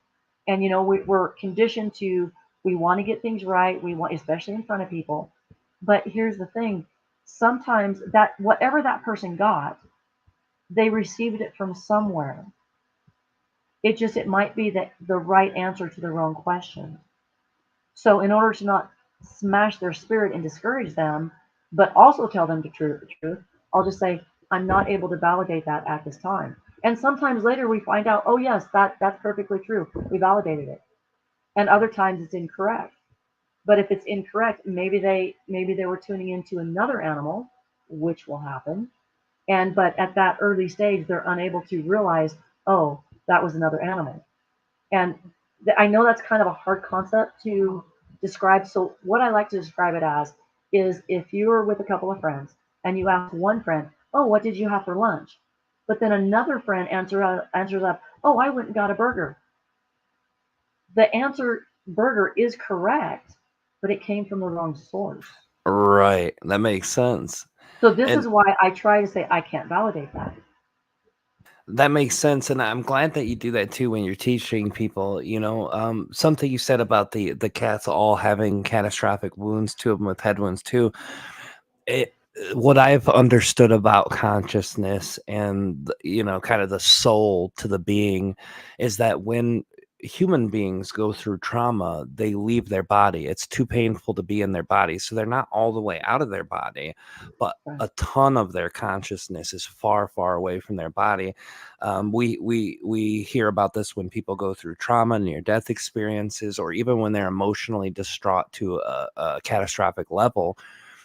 And we're conditioned to, we want to get things right, we want, especially in front of people. But here's the thing, sometimes that whatever that person got, they received it from somewhere. It might be that the right answer to the wrong question. So in order to not smash their spirit and discourage them, but also tell them the truth, I'll just say, I'm not able to validate that at this time. And sometimes later we find out, oh yes, that's perfectly true. We validated it. And other times it's incorrect. But if it's incorrect, maybe they were tuning into another animal, which will happen. But at that early stage, they're unable to realize, oh, that was another animal. And I know that's kind of a hard concept to describe. So what I like to describe it as is, if you are with a couple of friends and you ask one friend, oh, what did you have for lunch? But then another friend answers up, oh, I went and got a burger. The answer burger is correct, but it came from the wrong source. Right. That makes sense. So this is why I try to say I can't validate that. That makes sense, and I'm glad that you do that too when you're teaching people. Something you said about the cats all having catastrophic wounds, 2 of them with head wounds too. what I've understood about consciousness and, kind of the soul to the being is that when human beings go through trauma, they leave their body. It's too painful to be in their body. So they're not all the way out of their body, but Right. a ton of their consciousness is far, far away from their body. We hear about this when people go through trauma, near-death experiences, or even when they're emotionally distraught to a catastrophic level.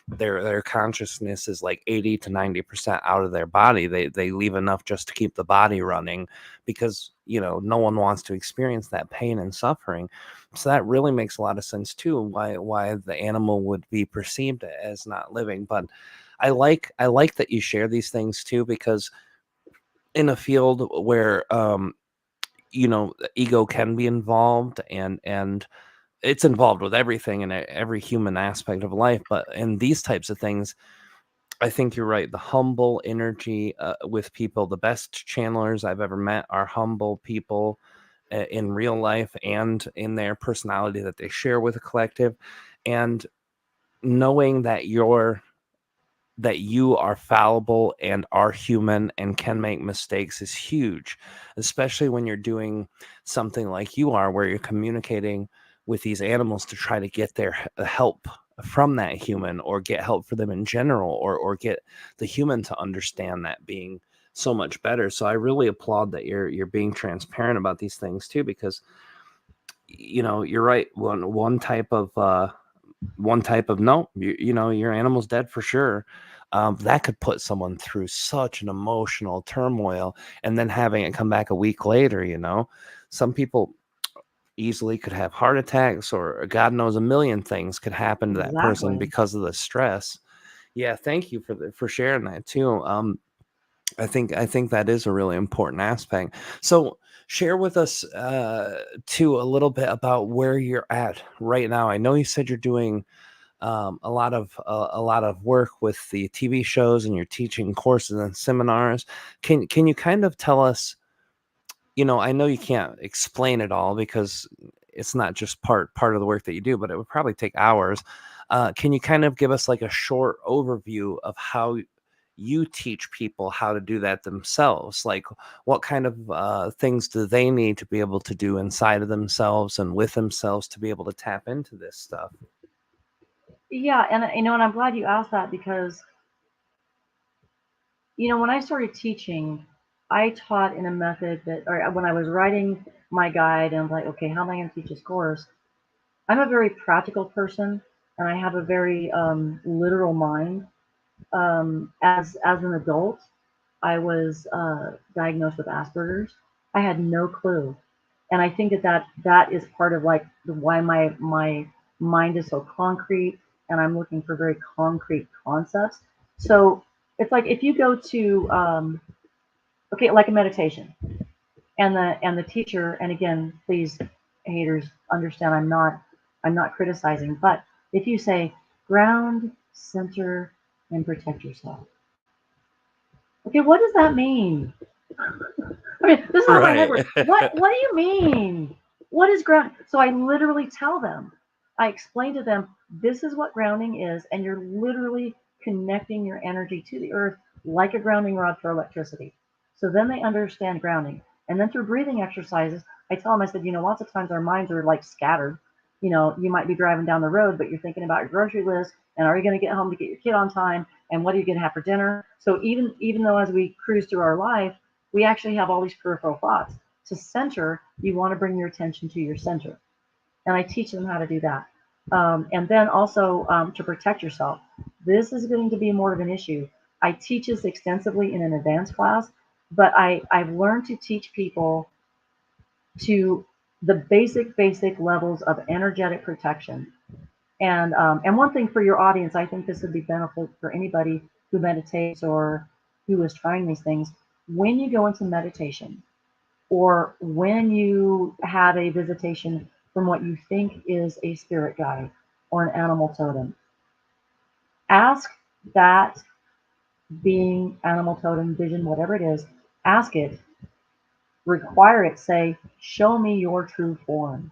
Their consciousness is like 80 to 90% out of their body. They leave enough just to keep the body running, because no one wants to experience that pain and suffering. So that really makes a lot of sense too, why the animal would be perceived as not living. But I like that you share these things too, because in a field where ego can be involved, and it's involved with everything and every human aspect of life, but in these types of things, I think you're right. The humble energy with people, the best channelers I've ever met are humble people in real life and in their personality that they share with a collective. And knowing that you are fallible and are human and can make mistakes is huge, especially when you're doing something like you are, where you're communicating with these animals to try to get their help from that human, or get help for them in general, or get the human to understand that being so much better. So I really applaud that you're being transparent about these things too, because you're right. One type of no, your animal's dead for sure. That could put someone through such an emotional turmoil, and then having it come back a week later. Some people easily could have heart attacks, or God knows, a million things could happen to that person Exactly. because of the stress. Yeah, thank you for sharing that too. I think that is a really important aspect. So share with us too a little bit about where you're at right now. I know you said you're doing a lot of work with the TV shows, and you're teaching courses and seminars. Can you kind of tell us? I know you can't explain it all, because it's not just part of the work that you do, but it would probably take hours. Can you kind of give us like a short overview of how you teach people how to do that themselves? Like, what kind of things do they need to be able to do inside of themselves and with themselves to be able to tap into this stuff? Yeah, and I'm glad you asked that because when I started teaching, I taught in a method that, or when I was writing my guide, and I was like, okay, how am I going to teach this course? I'm a very practical person, and I have a very literal mind. As an adult, I was diagnosed with Asperger's. I had no clue, and I think that is part of like why my mind is so concrete, and I'm looking for very concrete concepts. So it's like if you go to okay, like a meditation, and the teacher, and again, please, haters, understand I'm not criticizing, but if you say ground, center, and protect yourself, okay, what does that mean? I mean, this is how my head Right. works. What do you mean? What is ground? So I literally tell them, I explain to them, this is what grounding is, and you're literally connecting your energy to the earth like a grounding rod for electricity. So then they understand grounding. And then through breathing exercises, I tell them, I said, lots of times our minds are like scattered. You might be driving down the road, but you're thinking about your grocery list, and are you going to get home to get your kid on time, and what are you going to have for dinner? So even though as we cruise through our life, we actually have all these peripheral thoughts. To center, you want to bring your attention to your center. And I teach them how to do that. And then also to protect yourself. This is going to be more of an issue. I teach this extensively in an advanced class, but I've learned to teach people to the basic levels of energetic protection. And one thing for your audience, I think this would be beneficial for anybody who meditates or who is trying these things. When you go into meditation, or when you have a visitation from what you think is a spirit guide or an animal totem, ask that being, animal totem, vision, whatever it is, ask it, require it, say, show me your true form.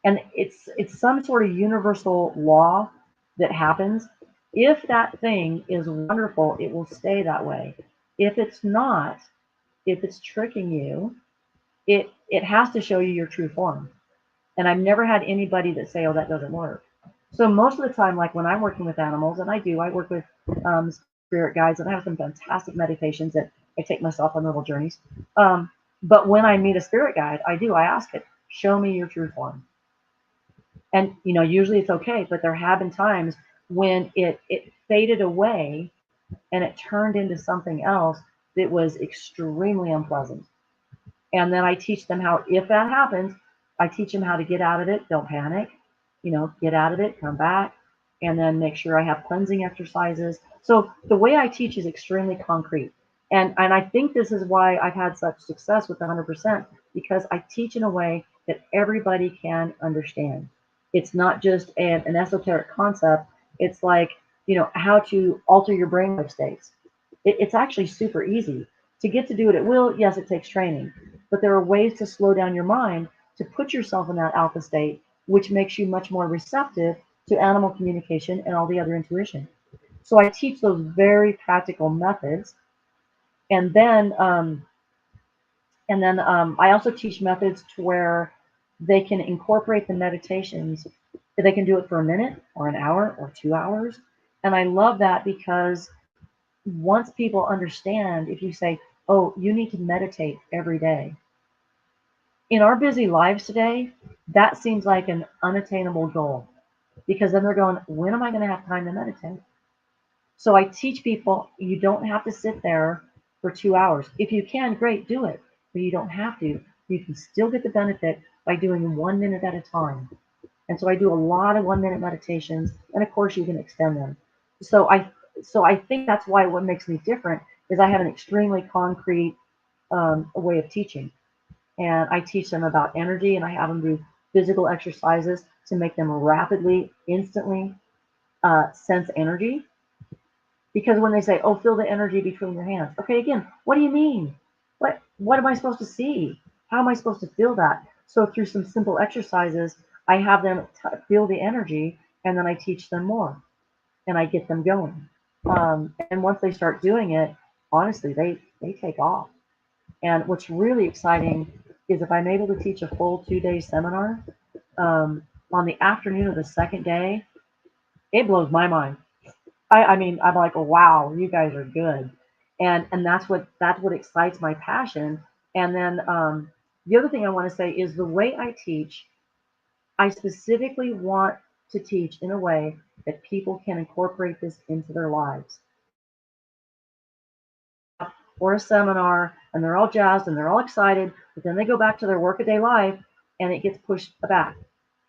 And it's some sort of universal law that happens. If that thing is wonderful, it will stay that way. If it's not, if it's tricking you, it has to show you your true form. And I've never had anybody that say, oh, that doesn't work. So most of the time, like when I'm working with animals, and I work with spirit guides, and I have some fantastic meditations that I take myself on little journeys. But when I meet a spirit guide, I ask it, show me your true form. And usually it's okay, but there have been times when it faded away and it turned into something else that was extremely unpleasant. And then I teach them how, if that happens, I teach them how to get out of it. Don't panic, get out of it, come back, and then make sure I have cleansing exercises. So the way I teach is extremely concrete. And I think this is why I've had such success with 100%, because I teach in a way that everybody can understand. It's not just an esoteric concept. It's like, how to alter your brainwave states. It's actually super easy. To get to do it at will, yes, it takes training, but there are ways to slow down your mind to put yourself in that alpha state, which makes you much more receptive to animal communication and all the other intuition. So I teach those very practical methods, and then I also teach methods to where they can incorporate the meditations. They can do it for a minute or an hour or 2 hours, and I love that because once people understand, if you say, oh, you need to meditate every day. In our busy lives today, that seems like an unattainable goal, because then they're going, when am I going to have time to meditate? So I teach people you don't have to sit there for 2 hours. If you can, great, do it. But you don't have to. You can still get the benefit by doing 1 minute at a time. And so I do a lot of 1 minute meditations, and of course you can extend them. So I think that's why what makes me different is I have an extremely concrete way of teaching, and I teach them about energy, and I have them do physical exercises to make them rapidly, instantly sense energy. Because when they say, "Oh, feel the energy between your hands," okay, again, what do you mean? What am I supposed to see? How am I supposed to feel that? So through some simple exercises, I have them feel the energy, and then I teach them more, and I get them going. And once they start doing it, honestly, they take off. And what's really exciting is if I'm able to teach a full 2 day seminar, on the afternoon of the second day, it blows my mind. I mean, I'm like, wow, you guys are good, and that's what excites my passion. And then the other thing I want to say is the way I teach. I specifically want to teach in a way that people can incorporate this into their lives. Or a seminar, and they're all jazzed and they're all excited, but then they go back to their workaday life, and it gets pushed back,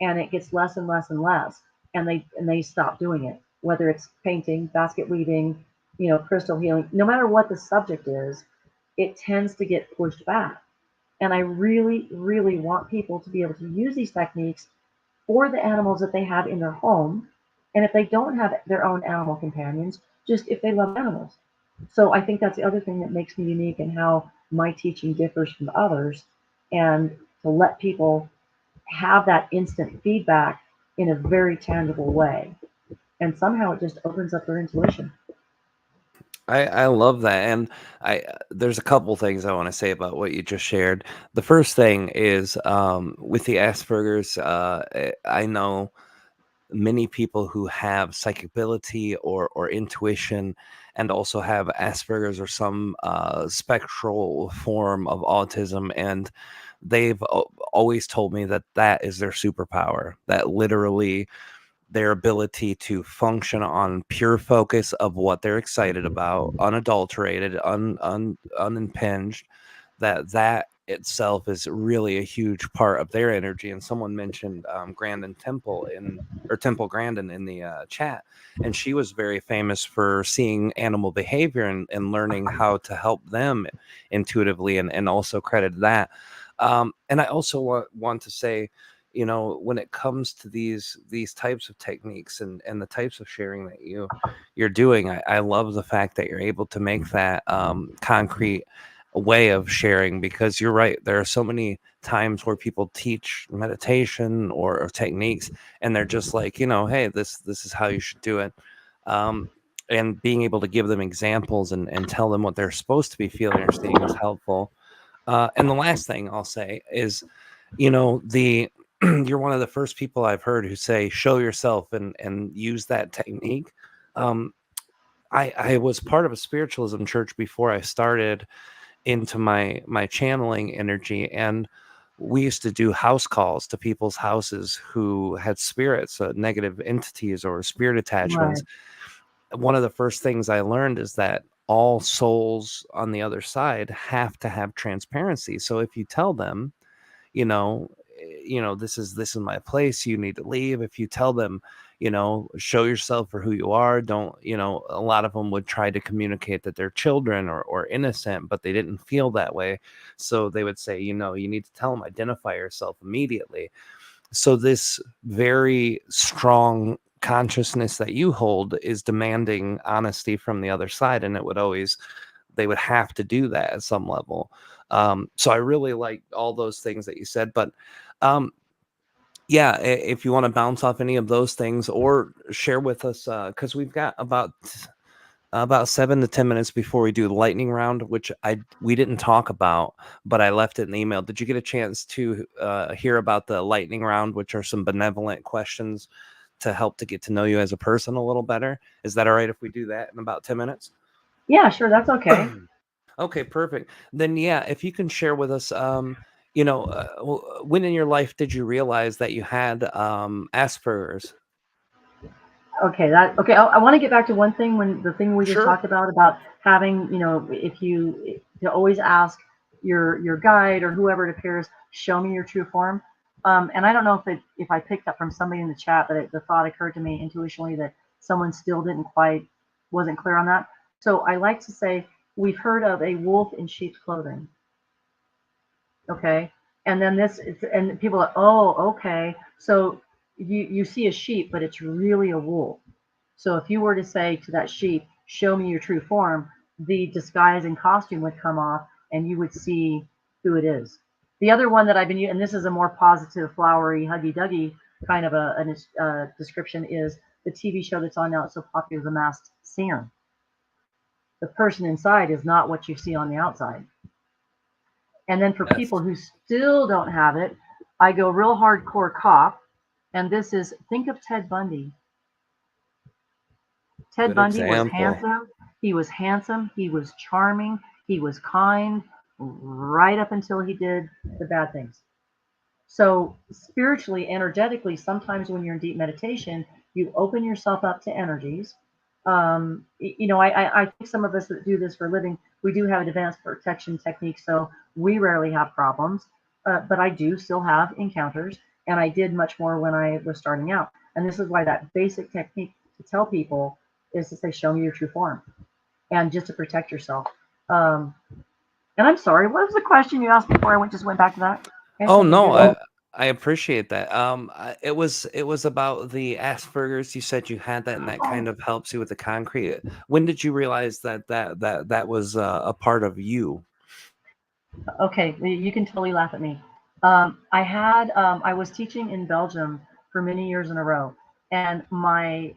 and it gets less and less and less, and they stop doing it. Whether it's painting, basket weaving, crystal healing, no matter what the subject is, it tends to get pushed back. And I really, really want people to be able to use these techniques for the animals that they have in their home. And if they don't have their own animal companions, just if they love animals. So I think that's the other thing that makes me unique and how my teaching differs from others, and to let people have that instant feedback in a very tangible way. And somehow it just opens up their intuition. I love that, and I there's a couple things I want to say about what you just shared. The first thing is with the Asperger's. I know many people who have psychic ability or intuition, and also have Asperger's or some spectral form of autism, and they've always told me that that is their superpower. That literally their ability to function on pure focus of what they're excited about, unadulterated, unimpinged, that itself is really a huge part of their energy. And someone mentioned Grandin Temple in or Temple Grandin in the chat, and she was very famous for seeing animal behavior and learning how to help them intuitively, and also credited that. And I also want to say, when it comes to these types of techniques and the types of sharing that you're doing, I love the fact that you're able to make that concrete way of sharing, because you're right, there are so many times where people teach meditation or techniques, and they're just like, hey, this is how you should do it. And being able to give them examples and tell them what they're supposed to be feeling or seeing is helpful. And the last thing I'll say is, you're one of the first people I've heard who say, show yourself and use that technique. I was part of a spiritualism church before I started into my channeling energy, and we used to do house calls to people's houses who had spirits, negative entities or spirit attachments. Right. One of the first things I learned is that all souls on the other side have to have transparency. So if you tell them, this is my place, you need to leave. If you tell them, show yourself for who you are, don't, a lot of them would try to communicate that they're children or innocent, but they didn't feel that way. So they would say, you need to tell them, identify yourself immediately. So this very strong consciousness that you hold is demanding honesty from the other side, and they would have to do that at some level. So I really like all those things that you said, but yeah, if you want to bounce off any of those things or share with us, because we've got about 7 to 10 minutes before we do the lightning round, which we didn't talk about, but I left it in the email. Did you get a chance to hear about the lightning round, which are some benevolent questions to help to get to know you as a person a little better? Is that all right if we do that in about 10 minutes? Yeah, sure. That's okay. Okay, perfect. Then, yeah, if you can share with us, when in your life did you realize that you had Asperger's? Okay, okay. I want to get back to one thing when the thing we just Sure. talked about having, if you to always ask your guide or whoever it appears, show me your true form. And I don't know if I picked up from somebody in the chat, but the thought occurred to me intuitionally that someone still wasn't clear on that. So I like to say we've heard of a wolf in sheep's clothing. Okay, and then and people are, oh, okay. So you see a sheep, but it's really a wolf. So if you were to say to that sheep, show me your true form, the disguise and costume would come off and you would see who it is. The other one that I've been using, and this is a more positive, flowery, huggy-duggy kind of a description, is the TV show that's on now. It's so popular, The Masked Singer. The person inside is not what you see on the outside. And then for people Yes. who still don't have it, I go real hardcore cop. And this is, think of Ted Bundy. Ted Good Bundy was example. handsome. He was handsome. He was charming. He was kind right up until he did the bad things. So, spiritually, energetically, sometimes when you're in deep meditation, you open yourself up to energies. I think some of us that do this for a living, we do have advanced protection techniques, so we rarely have problems. But I do still have encounters, and I did much more when I was starting out. And this is why that basic technique to tell people is to say, show me your true form, and just to protect yourself. Um, and I'm sorry, what was the question you asked before I just went back to that? I had Oh something no, good. I appreciate that. It was about the Asperger's. You said you had that, and that kind of helps you with the concrete. When did you realize that was a part of you? Okay, you can totally laugh at me. I was teaching in Belgium for many years in a row, and my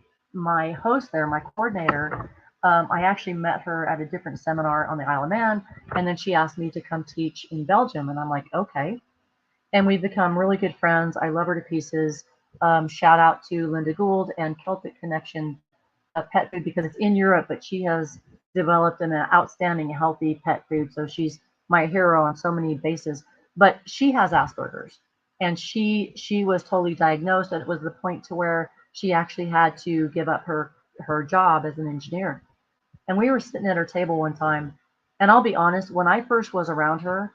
host there, my coordinator, I actually met her at a different seminar on the Isle of Man, and then she asked me to come teach in Belgium, and I'm like, okay. And we've become really good friends. I love her to pieces. Shout out to Linda Gould and Celtic Connection Pet Food, because it's in Europe, but she has developed an outstanding healthy pet food. So she's my hero on so many bases. But she has Asperger's, and she was totally diagnosed, and it was the point to where she actually had to give up her job as an engineer. And we were sitting at her table one time, and I'll be honest, when I first was around her,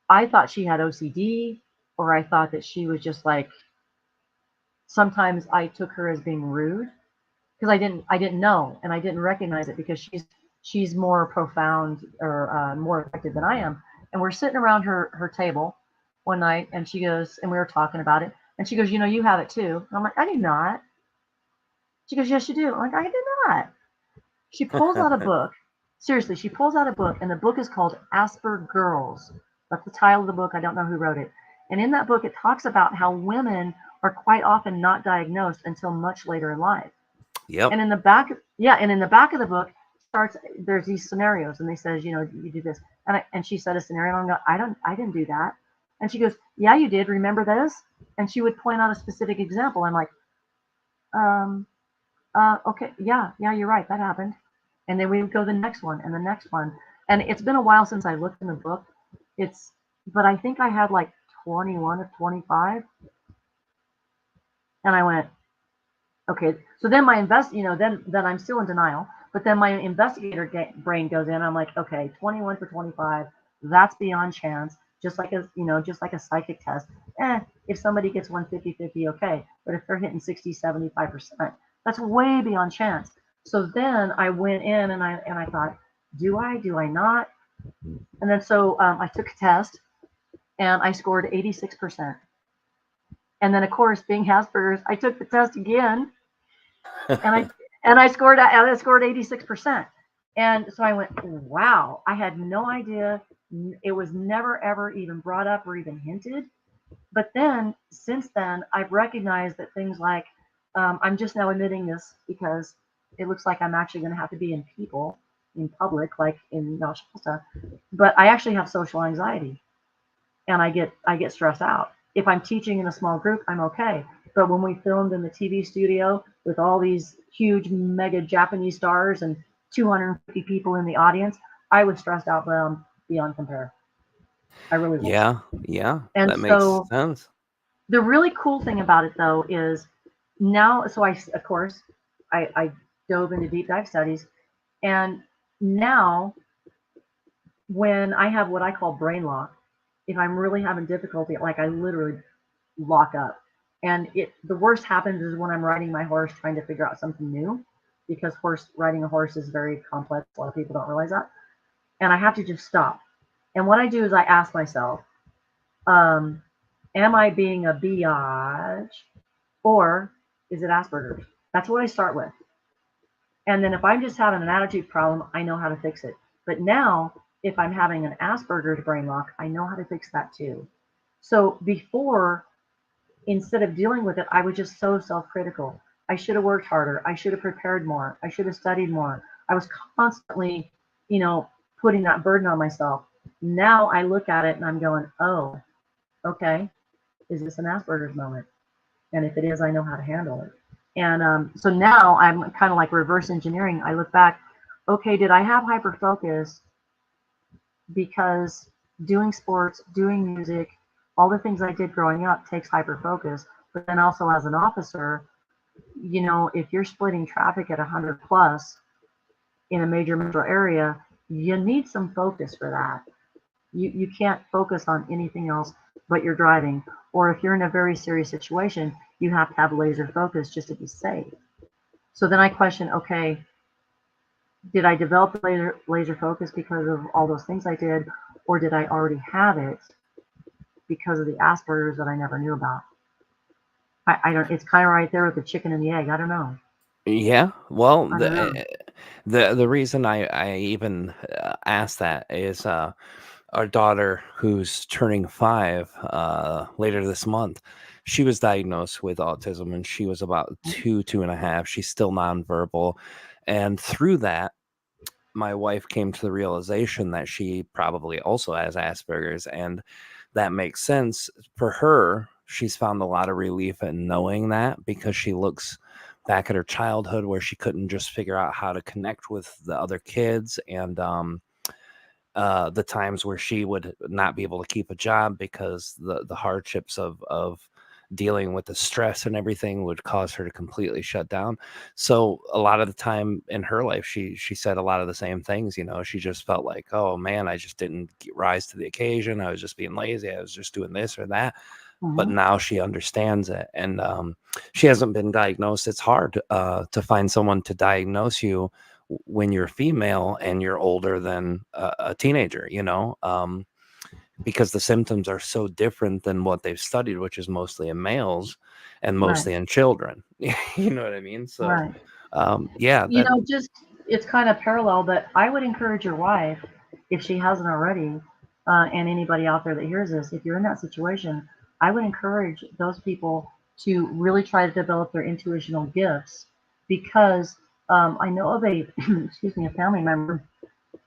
I thought she had OCD, or I thought that she was just like, sometimes I took her as being rude because I didn't know, and I didn't recognize it because she's more profound or more effective than I am. And we're sitting around her table one night, and she goes, and we were talking about it, and she goes, you have it too. And I'm like, I do not. She goes, yes, you do. I'm like, I do not. She pulls out a book. Seriously, she pulls out a book, and the book is called Asper Girls. That's the title of the book. I don't know who wrote it. And in that book, it talks about how women are quite often not diagnosed until much later in life. Yep. And in the back, yeah, and in the back of the book starts there's these scenarios, and they says, you know, you do this, and she said a scenario, and I'm going, I didn't do that, and she goes, yeah, you did. Remember this? And she would point out a specific example. I'm like, um, okay, yeah, you're right, that happened. And then we would go the next one and the next one, and it's been a while since I looked in the book. It's, but I think I had like 21 of 25, and I went, okay, so then then I'm still in denial, but then my investigator brain goes in. I'm like, okay, 21 for 25, that's beyond chance. Just like just like a psychic test. If somebody gets 150-50, okay. But if they're hitting 60-75%, that's way beyond chance. So then I went in and I thought, do I not? And then so I took a test and I scored 86%. And then of course, being Asperger's, I took the test again and I scored 86%. And so I went, wow, I had no idea. It was never ever even brought up or even hinted. But then since then, I've recognized that things like I'm just now admitting this because it looks like I'm actually going to have to be in public, like in Shasta. But I actually have social anxiety, and I get stressed out. If I'm teaching in a small group, I'm okay. But when we filmed in the TV studio with all these huge mega Japanese stars and 250 people in the audience, I was stressed out beyond compare. I really was. Yeah, And that makes so sense. the really cool thing about it though is now, so of course, I dove into deep dive studies, and now when I have what I call brain lock, if I'm really having difficulty, like I literally lock up. And the worst happens is when I'm riding my horse trying to figure out something new, because riding a horse is very complex. A lot of people don't realize that. And I have to just stop. And what I do is I ask myself, am I being a biatch or is it Asperger's? That's what I start with. And then if I'm just having an attitude problem, I know how to fix it. But now, if I'm having an Asperger's brain lock, I know how to fix that too. So before, instead of dealing with it, I was just so self-critical. I should have worked harder. I should have prepared more. I should have studied more. I was constantly, putting that burden on myself. Now I look at it and I'm going, oh, okay, is this an Asperger's moment? And if it is, I know how to handle it. And so now I'm kind of like reverse engineering. I look back, okay, did I have hyperfocus because doing sports, doing music, all the things I did growing up takes hyperfocus. But then also as an officer, if you're splitting traffic at 100 plus in a major metro area, you need some focus for that. You can't focus on anything else but your driving. Or if you're in a very serious situation, you have to have laser focus just to be safe. So then I question, okay, did I develop the laser focus because of all those things I did, or did I already have it because of the Asperger's that I never knew about? I don't. It's kind of right there with the chicken and the egg. I don't know. Yeah, well, I don't know. the reason I even asked that is our daughter, who's turning 5 later this month, she was diagnosed with autism, and she was about 2.5. She's still nonverbal, and through that, my wife came to the realization that she probably also has Asperger's, and that makes sense for her. She's found a lot of relief in knowing that, because she looks back at her childhood where she couldn't just figure out how to connect with the other kids, and the times where she would not be able to keep a job because the hardships of dealing with the stress and everything would cause her to completely shut down. So a lot of the time in her life, she said a lot of the same things. She just felt like, oh man, I just didn't rise to the occasion. I was just being lazy. I was just doing this or that. But Mm-hmm. now she understands it, and she hasn't been diagnosed. It's hard to find someone to diagnose you when you're female and you're older than a teenager, because the symptoms are so different than what they've studied, which is mostly in males and Right. mostly in children. You know what I mean? So, Right. yeah, that, Just it's kind of parallel, but I would encourage your wife, if she hasn't already, and anybody out there that hears this, if you're in that situation, I would encourage those people to really try to develop their intuitional gifts, because I know of a excuse me, a family member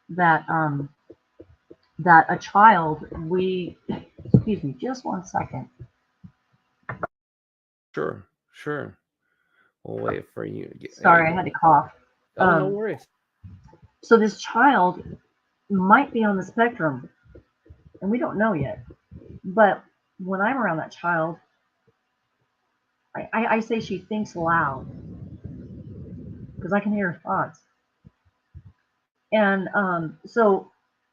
that that a child we excuse me, just one second. Sure, sure. We'll wait for you to get. There you Sorry, I go. had to cough. Oh, no worries. So this child might be on the spectrum, and we don't know yet. But when I'm around that child, I say she thinks loud because I can hear her thoughts. And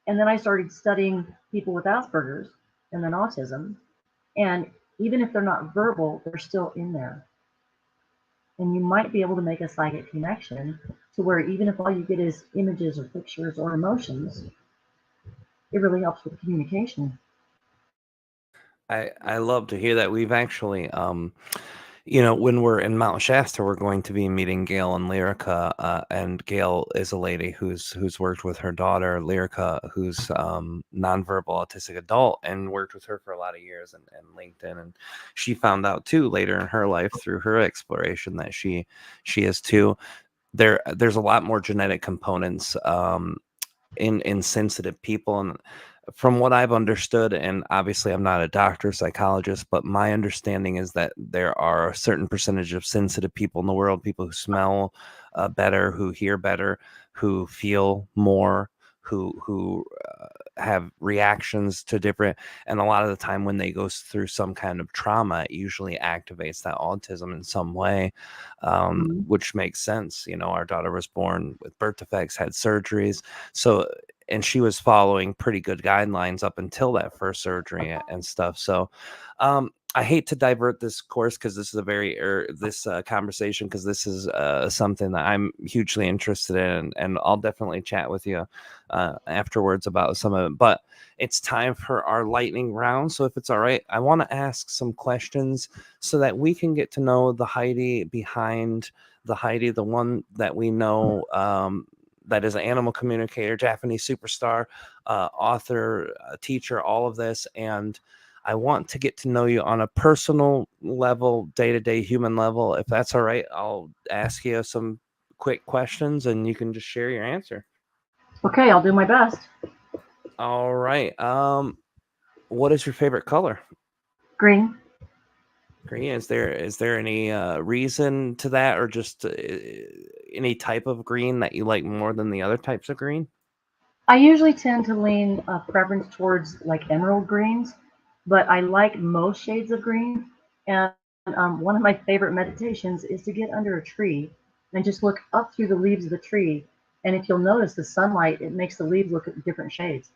and then I started studying people with Asperger's and then autism. And even if they're not verbal, they're still in there. And you might be able to make a psychic connection to where even if all you get is images or pictures or emotions, it really helps with communication. I love to hear that. We've actually, when we're in Mount Shasta, we're going to be meeting Gail and Lyrica. And Gail is a lady who's worked with her daughter, Lyrica, who's nonverbal autistic adult, and worked with her for a lot of years and LinkedIn. And she found out too later in her life through her exploration that she is too. There's a lot more genetic components in sensitive people. And from what I've understood, and obviously I'm not a doctor, psychologist, but my understanding is that there are a certain percentage of sensitive people in the world, people who smell better, who hear better, who feel more, who have reactions to different, and a lot of the time when they go through some kind of trauma, it usually activates that autism in some way, Mhm. which makes sense. Our daughter was born with birth defects, had surgeries, so, and she was following pretty good guidelines up until that first surgery and stuff. So I hate to divert this course because this is a very this conversation, because this is something that I'm hugely interested in, and I'll definitely chat with you afterwards about some of it. But it's time for our lightning round. So if it's all right, I want to ask some questions so that we can get to know the Heidi behind the Heidi, the one that we know. That is an animal communicator, Japanese superstar, author, teacher, all of this. And I want to get to know you on a personal level, day-to-day human level. If that's all right, I'll ask you some quick questions and you can just share your answer. Okay, I'll do my best. All right. What is your favorite color? Green. Green. Is there any reason to that, or just any type of green that you like more than the other types of green? I usually tend to lean a preference towards like emerald greens, but I like most shades of green. And one of my favorite meditations is to get under a tree and just look up through the leaves of the tree. And if you'll notice the sunlight, it makes the leaves look at different shades.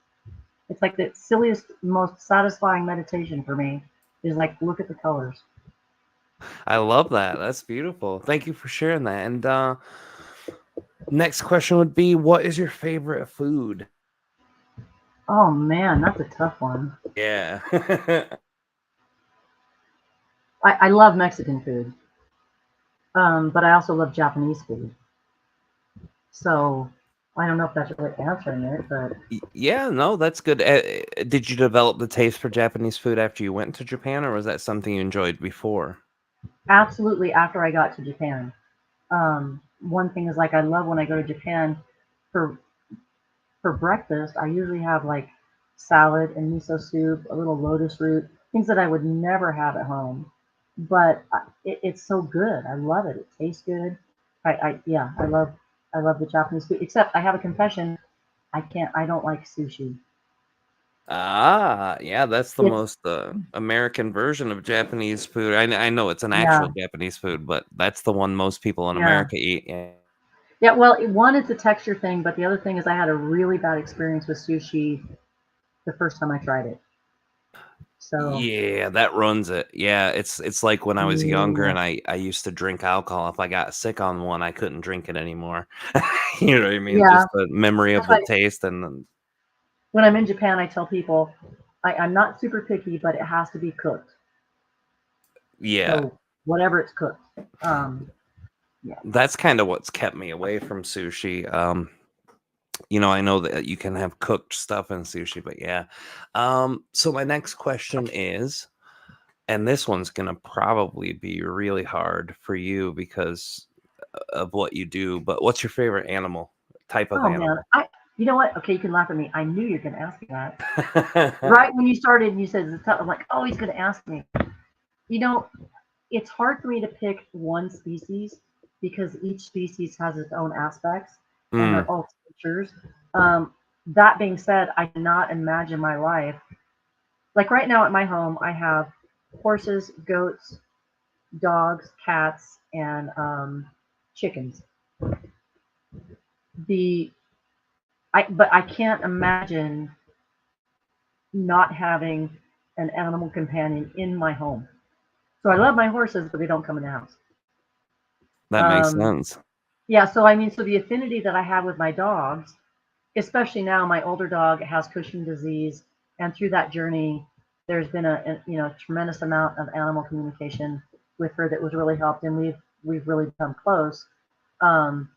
It's like the silliest, most satisfying meditation for me is like look at the colors. I love that. That's beautiful. Thank you for sharing that. And next question would be, what is your favorite food? Oh man, that's a tough one. Yeah. I love Mexican food, but I also love Japanese food. So I don't know if that's really answering it, but Yeah, no, that's good. Did you develop the taste for Japanese food after you went to Japan, or was that something you enjoyed before? absolutely after I got to Japan. One thing is like I love when I go to Japan for for breakfast. I usually have like salad and miso soup, a little lotus root, things that I would never have at home. But it's so good. I love it. It tastes good. Yeah, I love the Japanese food. Except I have a confession. I don't like sushi. Ah, yeah, that's the It's most American version of Japanese food. I know it's an actual yeah, Japanese food, but that's the one most people in yeah. America eat. Yeah. Yeah, well, one, it's a texture thing, but the other thing is I had a really bad experience with sushi the first time I tried it. So, Yeah, that runs it. Yeah, it's like when I was younger yeah, and I used to drink alcohol. If I got sick on one, I couldn't drink it anymore. You know what I mean? yeah. Just the memory of That's the why taste and then, when I'm in Japan, I tell people I'm not super picky, but it has to be cooked. yeah, So whatever it's cooked. Um, yeah. that's kind of what's kept me away from sushi. I know that you can have cooked stuff in sushi, but yeah. So my next question is, and this one's gonna probably be really hard for you because of what you do, but what's your favorite animal, type of Oh man, animal? you know what? Okay, you can laugh at me. I knew you were going to ask me that. Right when you started and you said it's tough, I'm like, oh, he's going to ask me. You know, it's hard for me to pick one species because each species has its own aspects and Mm, their own features. That being said, I cannot imagine my life. Like right now at my home, I have horses, goats, dogs, cats, and chickens. The but I can't imagine not having an animal companion in my home. So I love my horses, but they don't come in the house. that makes Um, sense. yeah, so I mean, so the affinity that I have with my dogs, especially now, my older dog has Cushing disease, and through that journey, there's been a tremendous amount of animal communication with her that was really helped, and we've really become close. Um,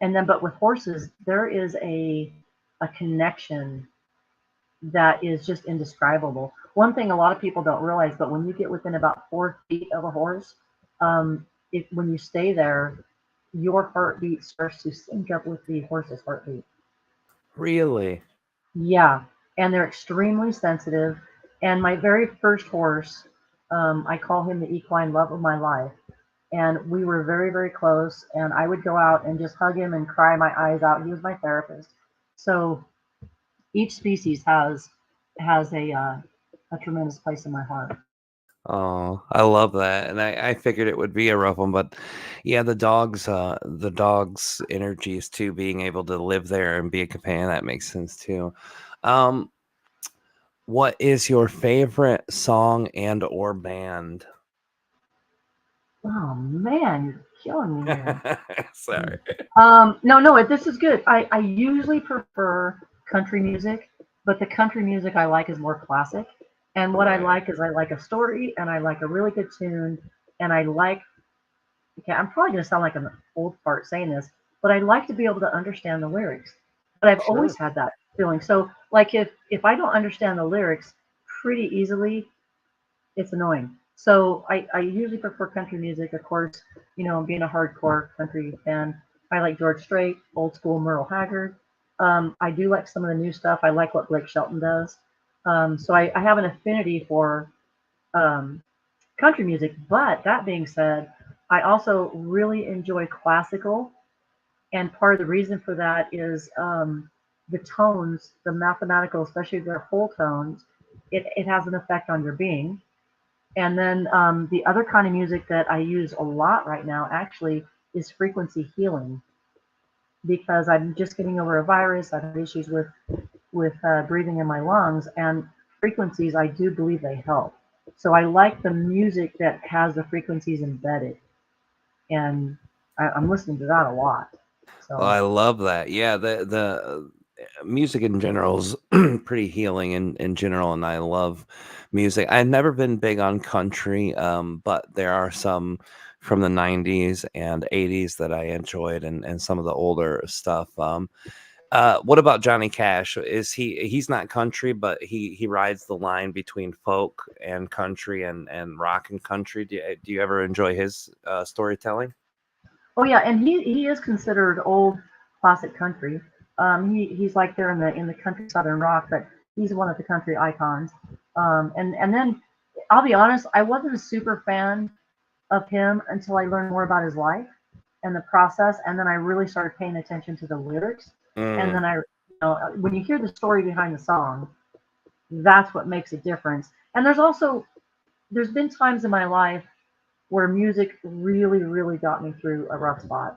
and then, but with horses, there is a connection that is just indescribable. One thing a lot of people don't realize, but when you get within about 4 feet of a horse, when you stay there, your heartbeat starts to sync up with the horse's heartbeat. Really? Yeah, and they're extremely sensitive. And my very first horse, I call him the equine love of my life. And we were very, very close. And I would go out and just hug him and cry my eyes out. He was my therapist. So each species has a tremendous place in my heart. Oh, I love that, and I figured it would be a rough one, but yeah, the dogs' energies too, being able to live there and be a companion, that makes sense too. Um, what is your favorite song and or band? Oh man, you're killing me here. Sorry. No, no, this is good. I usually prefer country music, but the country music I like is more classic. And what I Right. like is I like a story and I like a really good tune. And I like, okay, I'm probably going to sound like an old fart saying this, but I like to be able to understand the lyrics. But I've Sure. always had that feeling. So, like, if I don't understand the lyrics pretty easily, it's annoying. So I usually prefer country music. Of course, being a hardcore country fan, I like George Strait, old school Merle Haggard. I do like some of the new stuff. I like what Blake Shelton does. So I have an affinity for um, country music. But that being said, I also really enjoy classical. And part of the reason for that is the tones, the mathematical, especially their whole tones, it has an effect on your being. And then the other kind of music that I use a lot right now actually is frequency healing because I'm just getting over a virus. I've had issues with breathing in my lungs, and frequencies I do believe they help. So I like the music that has the frequencies embedded, and I'm listening to that a lot. Well, So I love that. Yeah, the music in general is pretty healing in general, and I love music. I've never been big on country, but there are some from the 90s and 80s that I enjoyed, and some of the older stuff. What about Johnny Cash? Is he's not country, but he rides the line between folk and country and rock and country. Do you ever enjoy his storytelling? oh yeah, and he is considered old classic country. He's like there in the country southern rock, but he's one of the country icons. And then I'll be honest, I wasn't a super fan of him until I learned more about his life and the process, and then I really started paying attention to the lyrics. And Mm, then when you hear the story behind the song, that's what makes a difference. And there's been times in my life where music really, really got me through a rough spot.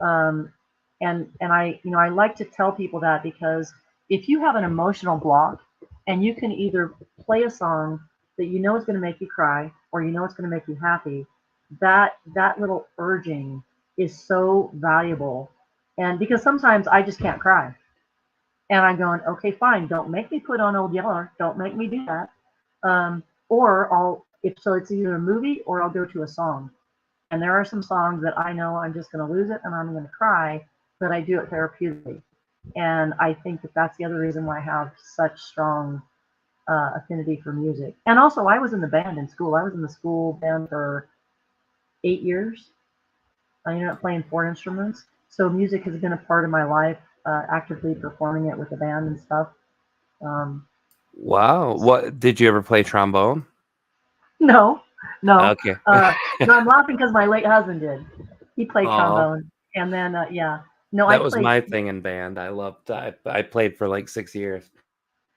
Um, and I like to tell people that because if you have an emotional block and you can either play a song that you know is going to make you cry or you know it's going to make you happy, that little urging is so valuable. And because sometimes I just can't cry, and I'm going, okay, fine, don't make me put on Old Yeller, don't make me do that. Or I'll if so, it's either a movie or I'll go to a song. And there are some songs that I know I'm just going to lose it and I'm going to cry, but I do it therapeutically. And I think that that's the other reason why I have such strong affinity for music. And also, I was in the band in school. I was in the school band for 8 years. I ended up playing 4 instruments. So music has been a part of my life, actively performing it with the band and stuff. Um, Wow. What did you ever play trombone? no, no, Okay. uh, no. I'm laughing because my late husband did. He played Oh, trombone, and then yeah, no, I that was played. my thing in band. I played for like 6 years.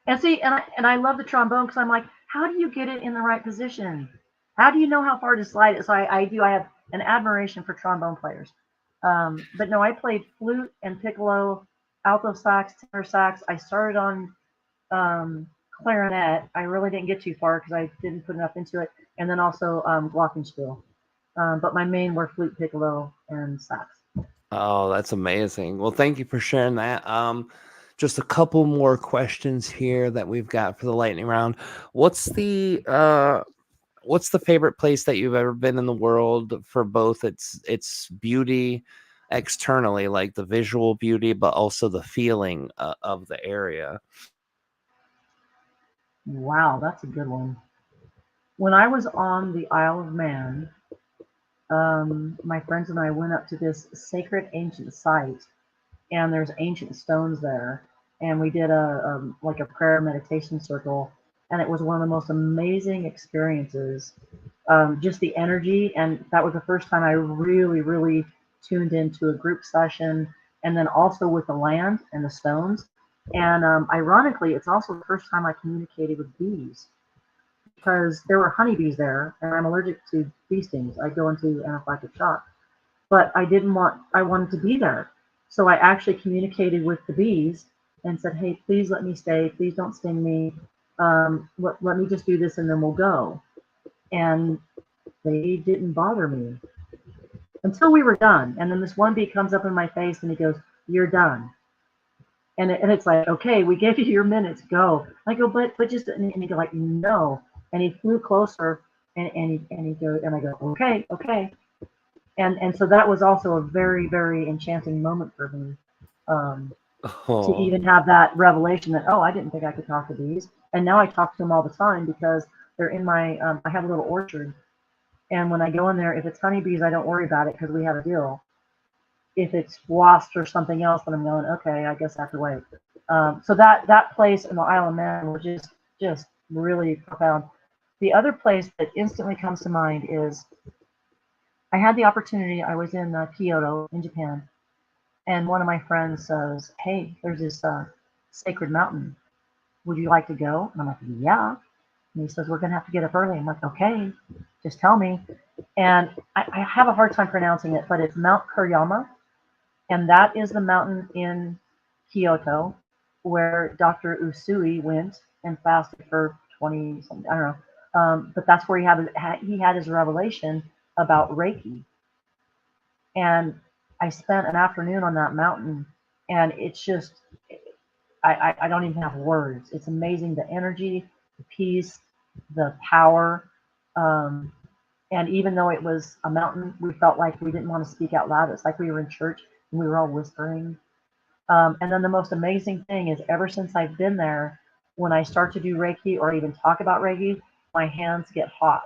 And see, and I love the trombone because I'm like, how do you get it in the right position? How do you know how far to slide it? So I have an admiration for trombone players. But no, I played flute and piccolo, alto sax, tenor sax. I started on um, clarinet. I really didn't get too far because I didn't put enough into it. And then also glockenspiel. But my main were flute, piccolo, and sax. Oh, that's amazing. Well, thank you for sharing that. Just a couple more questions here that we've got for the lightning round. What's the favorite place that you've ever been in the world for both its beauty externally, like the visual beauty, but also the feeling of the area? Wow, that's a good one. When I was on the Isle of Man, my friends and I went up to this sacred ancient site, and there's ancient stones there, and we did a like a prayer meditation circle, and it was one of the most amazing experiences. Just the energy, and that was the first time I really tuned into a group session, and then also with the land and the stones. And ironically, it's also the first time I communicated with bees because there were honeybees there, and I'm allergic to bee stings. I go into anaphylactic shock, but I wanted to be there. So I actually communicated with the bees and said, hey, please let me stay. Please don't sting me. Let me just do this and then we'll go. And they didn't bother me until we were done. And then this one bee comes up in my face and he goes, you're done. And it's like, okay, we gave you your minutes, go. I go, but just, and he go like, no. And he flew closer and he goes, and I go, okay, okay. And so that was also a very enchanting moment for me, to Oh, even have that revelation that, oh, I didn't think I could talk to bees, and now I talk to them all the time because they're in my I have a little orchard, and when I go in there, if it's honeybees, I don't worry about it because we have a deal. If it's wasps or something else, then I'm going, okay, I guess I have to wait. So that place in the Isle of Man was just really profound. The other place that instantly comes to mind is I had the opportunity. I was in Kyoto in Japan, and one of my friends says, "Hey, there's this sacred mountain. Would you like to go?" And I'm like, "Yeah." And he says, "We're gonna have to get up early." I'm like, "Okay, just tell me." And I have a hard time pronouncing it, but it's Mount Kuriyama, and that is the mountain in Kyoto where Dr. Usui went and fasted for 20 something. I don't know, but that's where he had his revelation about Reiki. And I spent an afternoon on that mountain, and it's just I don't even have words. It's amazing, the energy, the peace, the power. Um, and even though it was a mountain, we felt like we didn't want to speak out loud. It's like we were in church and we were all whispering. And then the most amazing thing is, ever since I've been there, when I start to do Reiki or even talk about Reiki, my hands get hot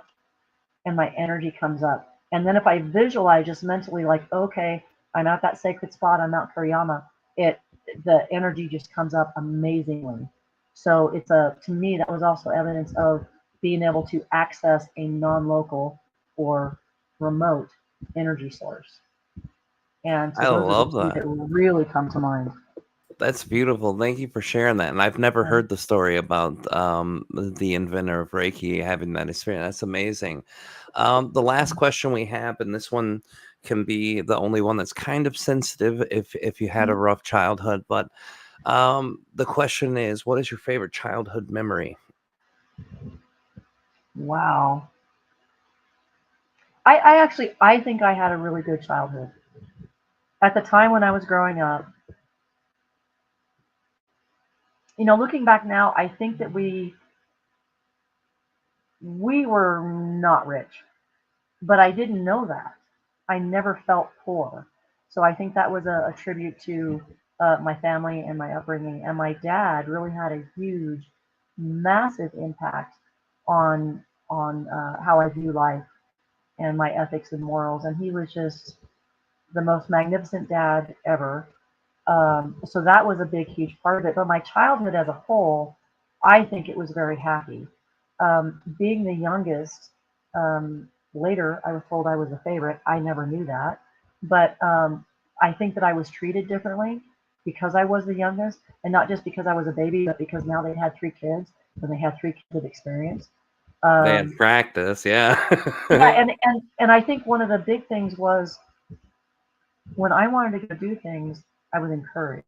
and my energy comes up. And then if I visualize just mentally, like, okay, I'm at that sacred spot on Mount Kuriyama, it the energy just comes up amazingly. So it's to me, that was also evidence of being able to access a non-local or remote energy source. And so I those are the love two that. that really come to mind. That's beautiful. Thank you for sharing that. And I've never Yeah. heard the story about the inventor of Reiki having that experience. That's amazing. The last question we have, and this one can be the only one that's kind of sensitive if you had a rough childhood. But the question is, what is your favorite childhood memory? Wow. I actually I think I had a really good childhood. At the time when I was growing up, looking back now, I think that we were not rich, but I didn't know that. I never felt poor. So I think that was a tribute to my family and my upbringing. And my dad really had a huge, massive impact on how I view life and my ethics and morals. And he was just the most magnificent dad ever. So that was a big, huge part of it. But my childhood as a whole, I think it was very happy. Being the youngest, later I was told I was a favorite. I never knew that. But I think that I was treated differently because I was the youngest, and not just because I was a baby, but because now they had three kids and they had three kids of experience. They had practice, yeah. Yeah, and I think one of the big things was when I wanted to go do things, I was encouraged.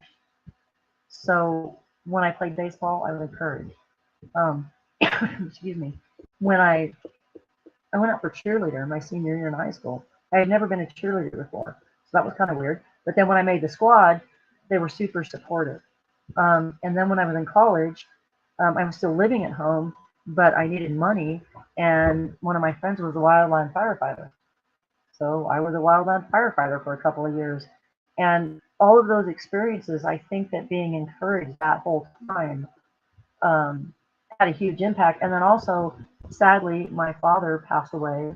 So when I played baseball, I was encouraged. Excuse me. When I went out for cheerleader my senior year in high school, I had never been a cheerleader before, so that was kind of weird. But then when I made the squad, they were super supportive. And then when I was in college, I was still living at home, but I needed money, and one of my friends was a wildland firefighter. So I was a wildland firefighter for a couple of years. And all of those experiences, I think that being encouraged that whole time had a huge impact. And then also, sadly, my father passed away,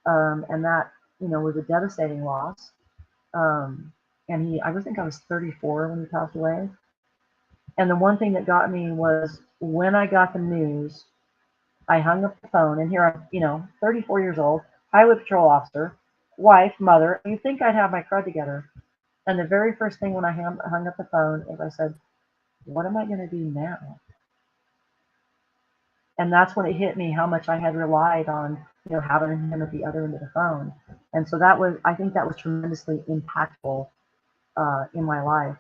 and that was a devastating loss. And I think I was 34 when he passed away. And the one thing that got me was when I got the news, I hung up the phone, and here I'm, 34 years old, highway patrol officer, wife, mother. You think I'd have my crud together? And the very first thing when I hung up the phone is I said, "What am I going to do now?" And that's when it hit me how much I had relied on, having him at the other end of the phone. And so I think that was tremendously impactful in my life.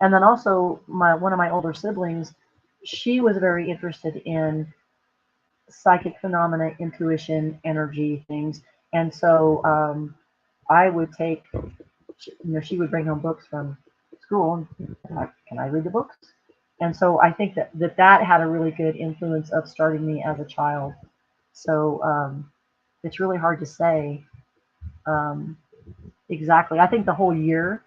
And then also, one of my older siblings, she was very interested in psychic phenomena, intuition, energy things. And so I would take, she would bring home books from school, and can I read the books? And so I think that had a really good influence of starting me as a child. So it's really hard to say um, exactly. I think the whole year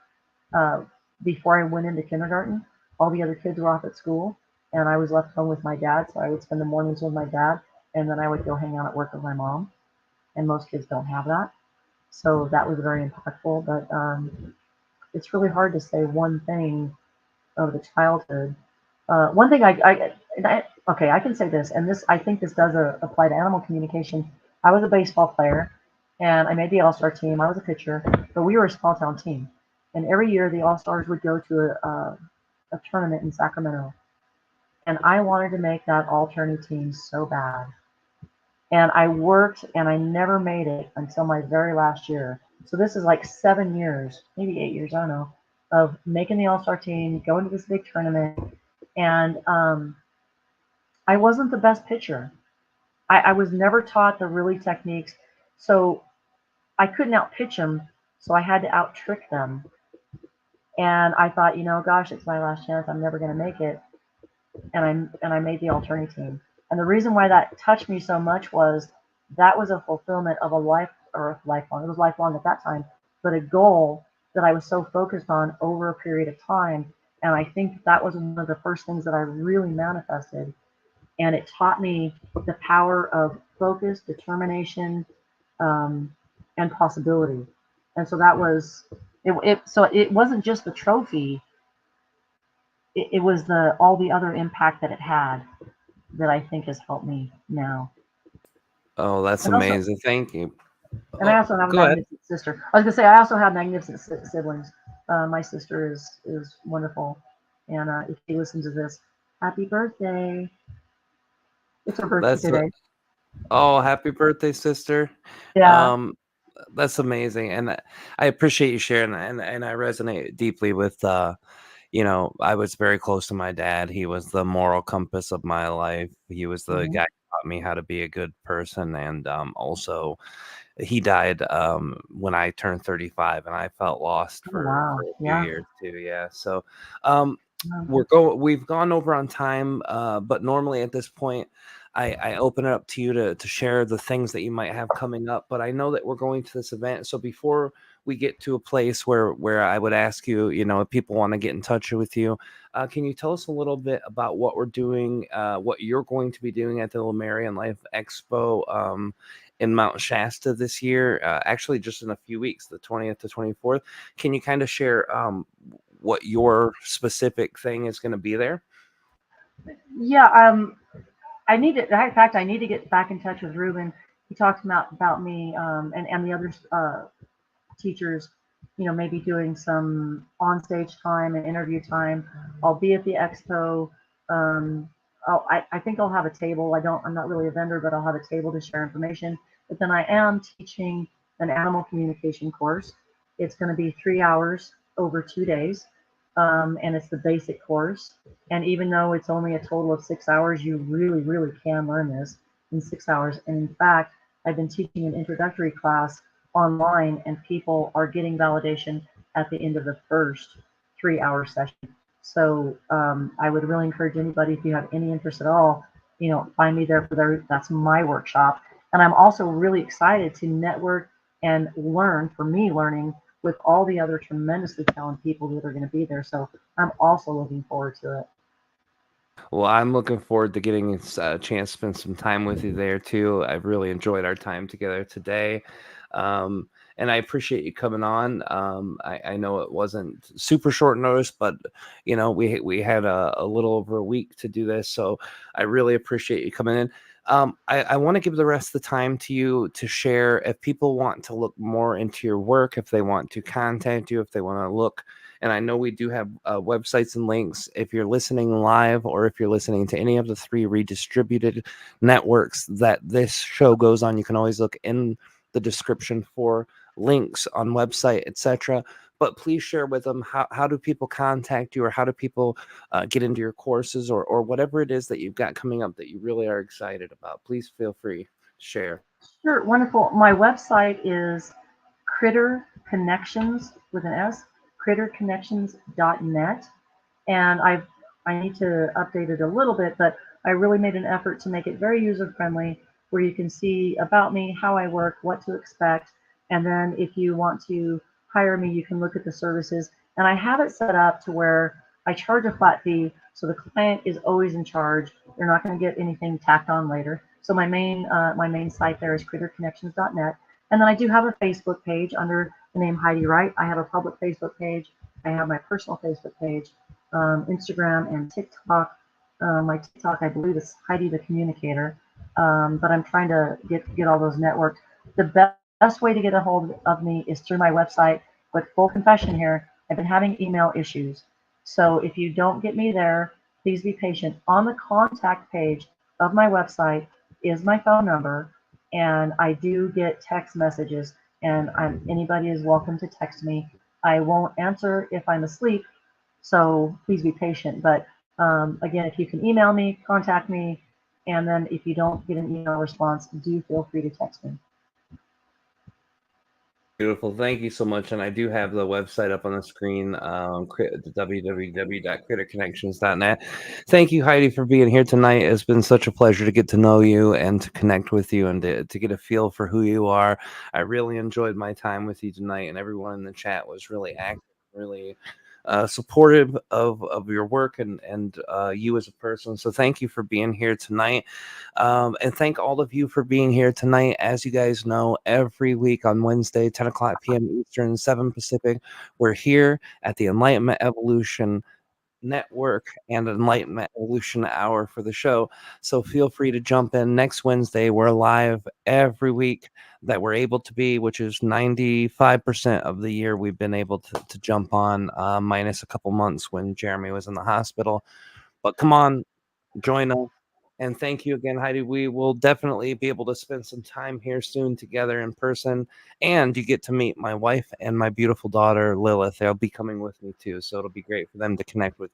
uh, before I went into kindergarten, all the other kids were off at school, and I was left home with my dad. So I would spend the mornings with my dad, and then I would go hang out at work with my mom. And most kids don't have that. So that was very impactful. But it's really hard to say one thing of the childhood. One thing okay, I can say this, and I think this does apply to animal communication. I was a baseball player, and I made the All-Star team. I was a pitcher, but we were a small town team, and every year the All-Stars would go to a tournament in Sacramento, and I wanted to make that all-tourney team so bad. And I worked, and I never made it until my very last year. So this is like 7 years, maybe 8 years, I don't know, of making the All-Star team, going to this big tournament, and I wasn't the best pitcher. I was never taught the really techniques, so I couldn't out pitch them, so I had to out trick them. And I thought, gosh, it's my last chance. I'm never going to make it. And I made the alternate team. And the reason why that touched me so much was that was a fulfillment of a lifelong. It was lifelong at that time, but a goal that I was so focused on over a period of time. And I think that was one of the first things that I really manifested. And it taught me the power of focus, determination, and possibility. And so that was it. So it wasn't just the trophy; it was all the other impact that it had that I think has helped me now. Oh, that's And also, amazing. Thank you. and I also have a Go ahead. magnificent sister. I was gonna say I also have magnificent siblings. My sister is wonderful, and if she listens to this, happy birthday! It's her birthday That's today. Oh, happy birthday, sister. Yeah. Um, that's amazing. And I appreciate you sharing that. And I resonate deeply with I was very close to my dad. He was the moral compass of my life. He was the Mm-hmm. guy who taught me how to be a good person. And also he died when I turned 35, and I felt lost Oh for wow. a few Yeah. years too. Yeah. So um Um, we've gone over on time, but normally at this point I open it up to you to share the things that you might have coming up. But I know that we're going to this event. So before we get to a place where I would ask you, if people want to get in touch with you, can you tell us a little bit about what we're doing, what you're going to be doing at the Lemurian Life Expo in Mount Shasta this year, actually just in a few weeks, the 20th to 24th. Can you kind of share what your specific thing is going to be there? Yeah, I need to. In fact, I need to get back in touch with Ruben. He talked about me and the other teachers, maybe doing some on-stage time and interview time. I'll be at the expo. I think I'll have a table. I'm not really a vendor, but I'll have a table to share information. But then I am teaching an animal communication course. It's going to be 3 hours over 2 days. And it's the basic course. And even though it's only a total of 6 hours, you really, really can learn this in 6 hours. And in fact, I've been teaching an introductory class online, and people are getting validation at the end of the first 3 hour session. So I would really encourage anybody, if you have any interest at all, find me there that's my workshop. And I'm also really excited to network and learn, for me learning, with all the other tremendously talented people that are going to be there. So I'm also looking forward to it. Well, I'm looking forward to getting a chance to spend some time with you there too. I've really enjoyed our time together today. And I appreciate you coming on. I know it wasn't super short notice, but we had a little over a week to do this, so I really appreciate you coming in. I want to give the rest of the time to you to share if people want to look more into your work, if they want to contact you, if they want to look. And I know we do have websites and links. If you're listening live or if you're listening to any of the 3 redistributed networks that this show goes on, you can always look in the description for links on website, etc. But please share with them how do people contact you, or how do people get into your courses, or whatever it is that you've got coming up that you really are excited about. Please feel free to share. Sure, wonderful. My website is Critter Connections with an S, critterconnections.net. And I need to update it a little bit, but I really made an effort to make it very user friendly, where you can see about me, how I work, what to expect. And then if you want to hire me, you can look at the services. And I have it set up to where I charge a flat fee, so the client is always in charge. They're not going to get anything tacked on later. So my main site there is critterconnections.net. And then I do have a Facebook page under the name Heidi Wright. I have a public Facebook page. I have my personal Facebook page, Instagram and TikTok. My TikTok, I believe, is Heidi the Communicator. But I'm trying to get all those networked. The best way to get a hold of me is through my website. But full confession here, I've been having email issues. So if you don't get me there, please be patient. On the contact page of my website is my phone number, and I do get text messages, and anybody is welcome to text me. I won't answer if I'm asleep, so please be patient. But again, if you can email me, contact me, and then if you don't get an email response, do feel free to text me. Beautiful. Thank you so much. And I do have the website up on the screen, www.critterconnections.net. Thank you, Heidi, for being here tonight. It's been such a pleasure to get to know you and to connect with you and to get a feel for who you are. I really enjoyed my time with you tonight, and everyone in the chat was really active, really supportive of your work and you as a person. So thank you for being here tonight. And thank all of you for being here tonight. As you guys know, every week on Wednesday, 10 o'clock p.m. Eastern, 7 Pacific, we're here at the Enlightenment Evolution Network and Enlightenment Evolution Hour for the show. So feel free to jump in next Wednesday. We're live every week that we're able to be, which is 95% of the year we've been able to jump on, minus a couple months when Jeremy was in the hospital. But come on, join us. And thank you again, Heidi. We will definitely be able to spend some time here soon together in person. And you get to meet my wife and my beautiful daughter, Lilith. They'll be coming with me too. So it'll be great for them to connect with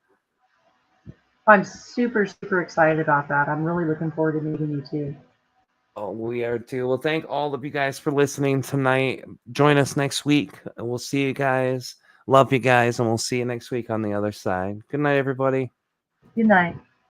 you. I'm super, super excited about that. I'm really looking forward to meeting you too. Oh, we are too. Well, thank all of you guys for listening tonight. Join us next week. We'll see you guys. Love you guys. And we'll see you next week on the other side. Good night, everybody. Good night.